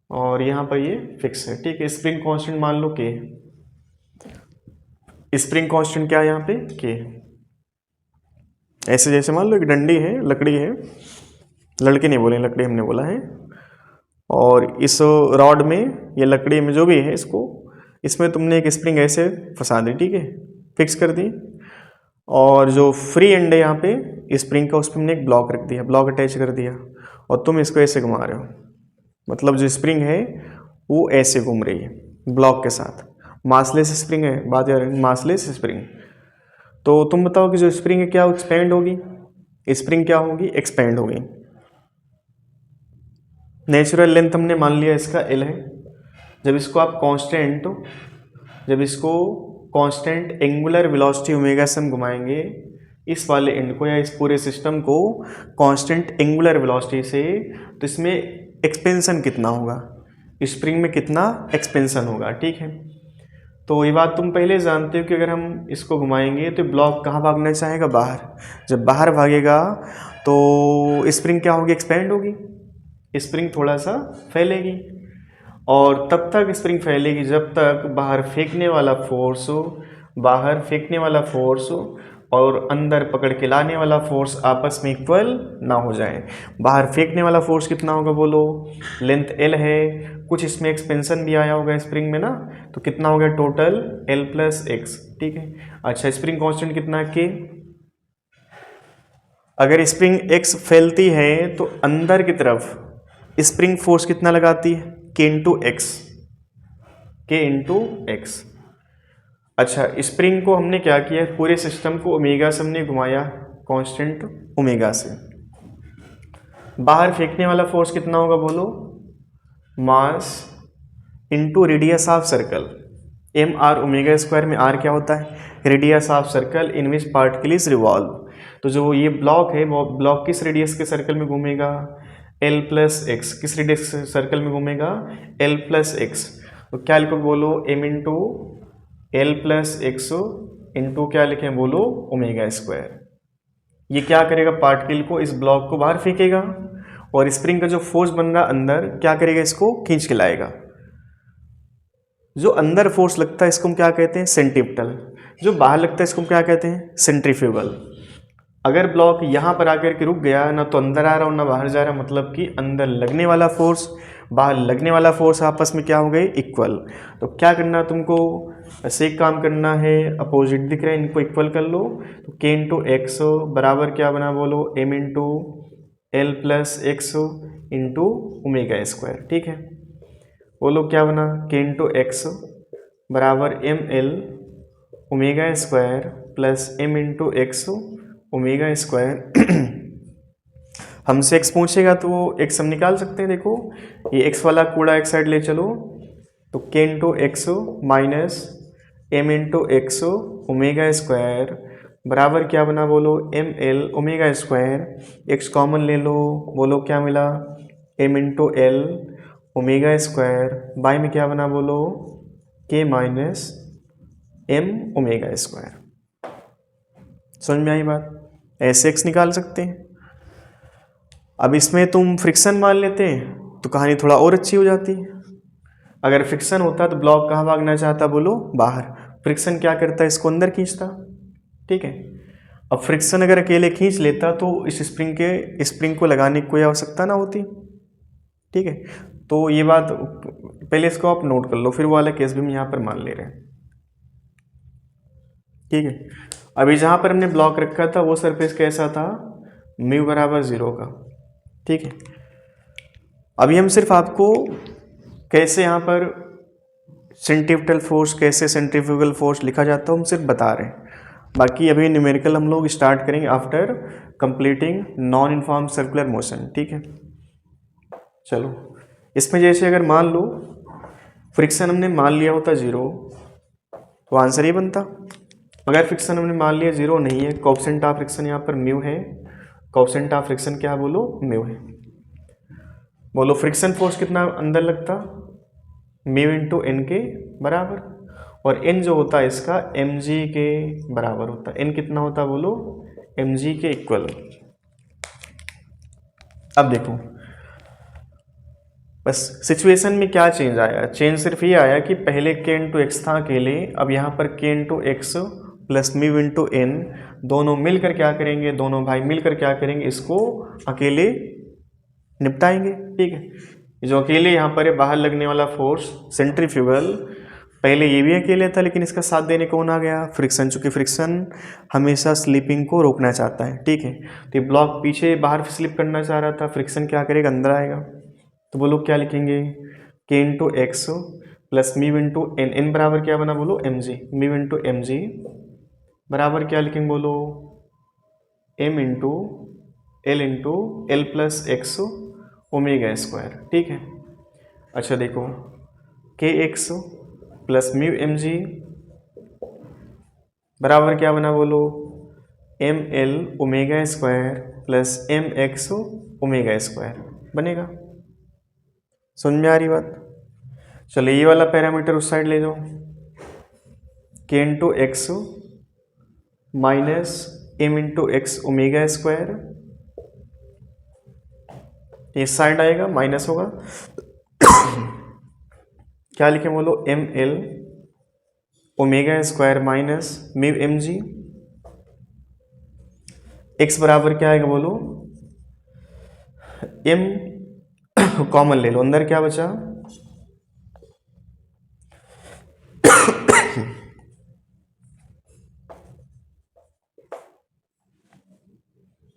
और यहाँ पर ये फिक्स है। ठीक है, स्प्रिंग कांस्टेंट मान लो के, स्प्रिंग कांस्टेंट क्या है यहाँ पे, के। ऐसे जैसे मान लो एक डंडी है, लकड़ी है, लड़के नहीं बोले, लकड़ी हमने बोला है, और इस रॉड में, ये लकड़ी में जो भी है, इसको, इसमें तुमने एक स्प्रिंग ऐसे फंसा दी। ठीक है, फिक्स कर दी, और जो फ्री एंड है यहाँ पे स्प्रिंग का, उस पर हमने एक ब्लॉक रख दिया, ब्लॉक अटैच कर दिया, और तुम इसको ऐसे घुमा रहे हो। मतलब जो स्प्रिंग है वो ऐसे घूम रही है ब्लॉक के साथ। मासलेस स्प्रिंग है, बात यार मासलेस स्प्रिंग। तो तुम बताओ कि जो स्प्रिंग है क्या एक्सपेंड होगी, स्प्रिंग क्या होगी, एक्सपेंड होगी। नेचुरल लेंथ हमने मान लिया इसका एल है। जब इसको आप कांस्टेंट, जब इसको कांस्टेंट एंगुलर वेलोसिटी ओमेगा से हम घुमाएंगे इस वाले एंड को, या इस पूरे सिस्टम को कांस्टेंट एंगुलर वेलोसिटी से, तो इसमें एक्सपेंशन कितना होगा, स्प्रिंग में कितना एक्सपेंशन होगा। ठीक है, तो ये बात तुम पहले जानते हो कि अगर हम इसको घुमाएंगे तो ब्लॉक कहाँ भागना चाहेगा, बाहर। जब बाहर भागेगा तो स्प्रिंग क्या होगी, एक्सपेंड होगी, स्प्रिंग थोड़ा सा फैलेगी, और तब तक स्प्रिंग फैलेगी जब तक बाहर फेंकने वाला फोर्स हो, बाहर फेंकने वाला फोर्स और अंदर पकड़ के लाने वाला फोर्स आपस में इक्वल ना हो जाए। बाहर फेंकने वाला फोर्स कितना होगा बोलो, लेंथ एल है, कुछ इसमें एक्सपेंशन भी आया होगा स्प्रिंग में ना, तो कितना हो गया टोटल एल प्लस एक्स। ठीक है, अच्छा स्प्रिंग कांस्टेंट कितना है, के। अगर स्प्रिंग एक्स फैलती है तो अंदर की तरफ स्प्रिंग फोर्स कितना लगाती है, के इंटू एक्स, के इंटू एक्स। अच्छा, स्प्रिंग को हमने क्या किया, पूरे सिस्टम को ओमेगा से हमने घुमाया, कांस्टेंट ओमेगा से। बाहर फेंकने वाला फोर्स कितना होगा बोलो, mass into radius of circle, m r omega square में आर क्या होता है, radius of circle in which particle is revolve. तो जो ये ब्लॉक है वो ब्लॉक किस रेडियस के सर्कल में घूमेगा, एल प्लस एक्स। किस रेडियस के सर्कल में घूमेगा, एल प्लस एक्स। तो क्या लिखो बोलो, m into l plus x into क्या लिखें बोलो, ओमेगा स्क्वायर। ये क्या करेगा, पार्टिकल को, इस ब्लॉक को बाहर फेंकेगा, और स्प्रिंग का जो फोर्स बन रहा अंदर क्या करेगा, इसको खींच के लाएगा। जो अंदर फोर्स लगता है इसको हम क्या कहते हैं, सेंट्रीपिटल। जो बाहर लगता है इसको हम क्या कहते हैं, सेंट्रीफ्यूगल। अगर ब्लॉक यहाँ पर आकर के रुक गया, ना तो अंदर आ रहा और ना बाहर जा रहा, मतलब कि अंदर लगने वाला फोर्स, बाहर लगने वाला फोर्स आपस में क्या हो गए, इक्वल। तो क्या करना तुमको, ऐसे एक काम करना है, अपोजिट दिख रहा है, इनको इक्वल कर लो। तो के इंटू एक्स बराबर क्या बना बोलो, m into l plus x into omega square. ठीक है, बोलो क्या बना, के इंटू एक्स बराबर m l omega square plus m into x omega square. हमसे एक्स पूछेगा तो एक्स हम निकाल सकते हैं। देखो ये एक्स वाला कूड़ा एक साइड ले चलो, तो k into x minus m into x omega square बराबर क्या बना बोलो, m l omega square. X common ले लो, बोलो क्या मिला, m into l omega square by में क्या बना बोलो, के माइनस एम ओमेगा स्क्वायर। समझ में आई बात? ऐसे एक्स निकाल सकते हैं। अब इसमें तुम फ्रिक्शन मान लेते तो कहानी थोड़ा और अच्छी हो जाती। अगर फ्रिक्शन होता तो ब्लॉक कहाँ भागना चाहता बोलो, बाहर। फ्रिक्शन क्या करता है, इसको अंदर खींचता। ठीक है, अब फ्रिक्शन अगर अकेले खींच लेता तो इस स्प्रिंग को लगाने की कोई आवश्यकता ना होती। ठीक है, तो ये बात पहले इसको आप नोट कर लो, फिर वो वाला केस भी हम यहाँ पर मान ले रहे हैं। ठीक है, अभी जहाँ पर हमने ब्लॉक रखा था वो सरफेस कैसा था, म्यू बराबर 0 का। ठीक है, अभी हम सिर्फ आपको कैसे यहाँ पर सेंट्रीफ्यूगल फोर्स, कैसे सेंट्रीफ्यूगल फोर्स लिखा जाता है हम सिर्फ बता रहे हैं। बाकी अभी न्यूमेरिकल हम लोग स्टार्ट करेंगे after completing non uniform circular motion. ठीक है, चलो इसमें जैसे अगर मान लो फ्रिक्शन हमने मान लिया होता 0 तो आंसर ये बनता। अगर फ्रिक्शन हमने मान लिया 0 नहीं है, कोएफिशिएंट ऑफ फ्रिक्शन यहाँ पर म्यू है, कोएफिशिएंट ऑफ फ्रिक्शन क्या बोलो, म्यू है। बोलो फ्रिक्शन फोर्स कितना अंदर लगता, म्यू इंटू एन के बराबर, और एन जो होता है इसका एम जी के बराबर होता है। एन कितना होता बोलो, एम जी के इक्वल। अब देखो बस सिचुएशन में क्या चेंज आया, चेंज सिर्फ ये आया कि पहले के इंटू एक्स था अकेले, अब यहाँ पर k into x plus mu into N, दोनों मिलकर क्या करेंगे, दोनों भाई मिलकर क्या करेंगे, इसको अकेले निपटाएंगे। ठीक है, जो अकेले यहाँ पर है बाहर लगने वाला फोर्स सेंट्रीफ्यूगल, पहले ये भी अकेले था लेकिन इसका साथ देने कौन आ गया, फ्रिक्शन। चूंकि फ्रिक्शन हमेशा स्लिपिंग को रोकना चाहता है। ठीक है, तो ये ब्लॉक पीछे बाहर स्लिप करना चाह रहा था, फ्रिक्शन क्या करेगा, अंदर आएगा। तो बोलो क्या लिखेंगे, k into x plus mu into N, N बराबर क्या बना बोलो, m g, mu into m g बराबर क्या लिखेंगे बोलो, m into l plus x omega square. ठीक है, अच्छा देखो k x plus mu m g बराबर क्या बना बोलो, m l omega square plus m x omega square बनेगा। समझ में आ रही बात? चलो ये वाला पैरामीटर उस साइड ले जाओ, k into x minus m into x omega square, इस साइड आएगा माइनस होगा। क्या लिखें बोलो, m l omega square minus mu m g, x बराबर क्या आएगा बोलो, एम कॉमन ले लो, अंदर क्या बचा,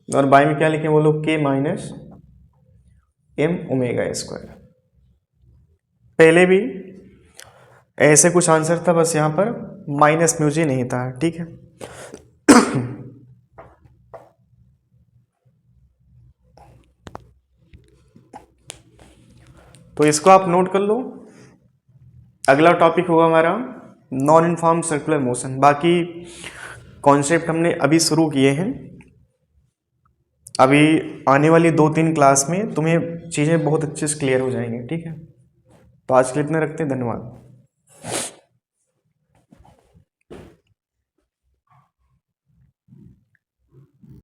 और बाई में क्या लिखें बोलो, के माइनस एम ओमेगा स्क्वायर। पहले भी ऐसे कुछ आंसर था, बस यहां पर माइनस म्यूजी नहीं था। ठीक है, तो इसको आप नोट कर लो। अगला टॉपिक होगा हमारा नॉन यूनिफॉर्म सर्कुलर मोशन। बाकी कॉन्सेप्ट हमने अभी शुरू किए हैं, अभी आने वाली 2-3 क्लास में तुम्हें चीज़ें बहुत अच्छे से क्लियर हो जाएंगी। ठीक है, तो आज के लिए इतना रखते हैं, धन्यवाद।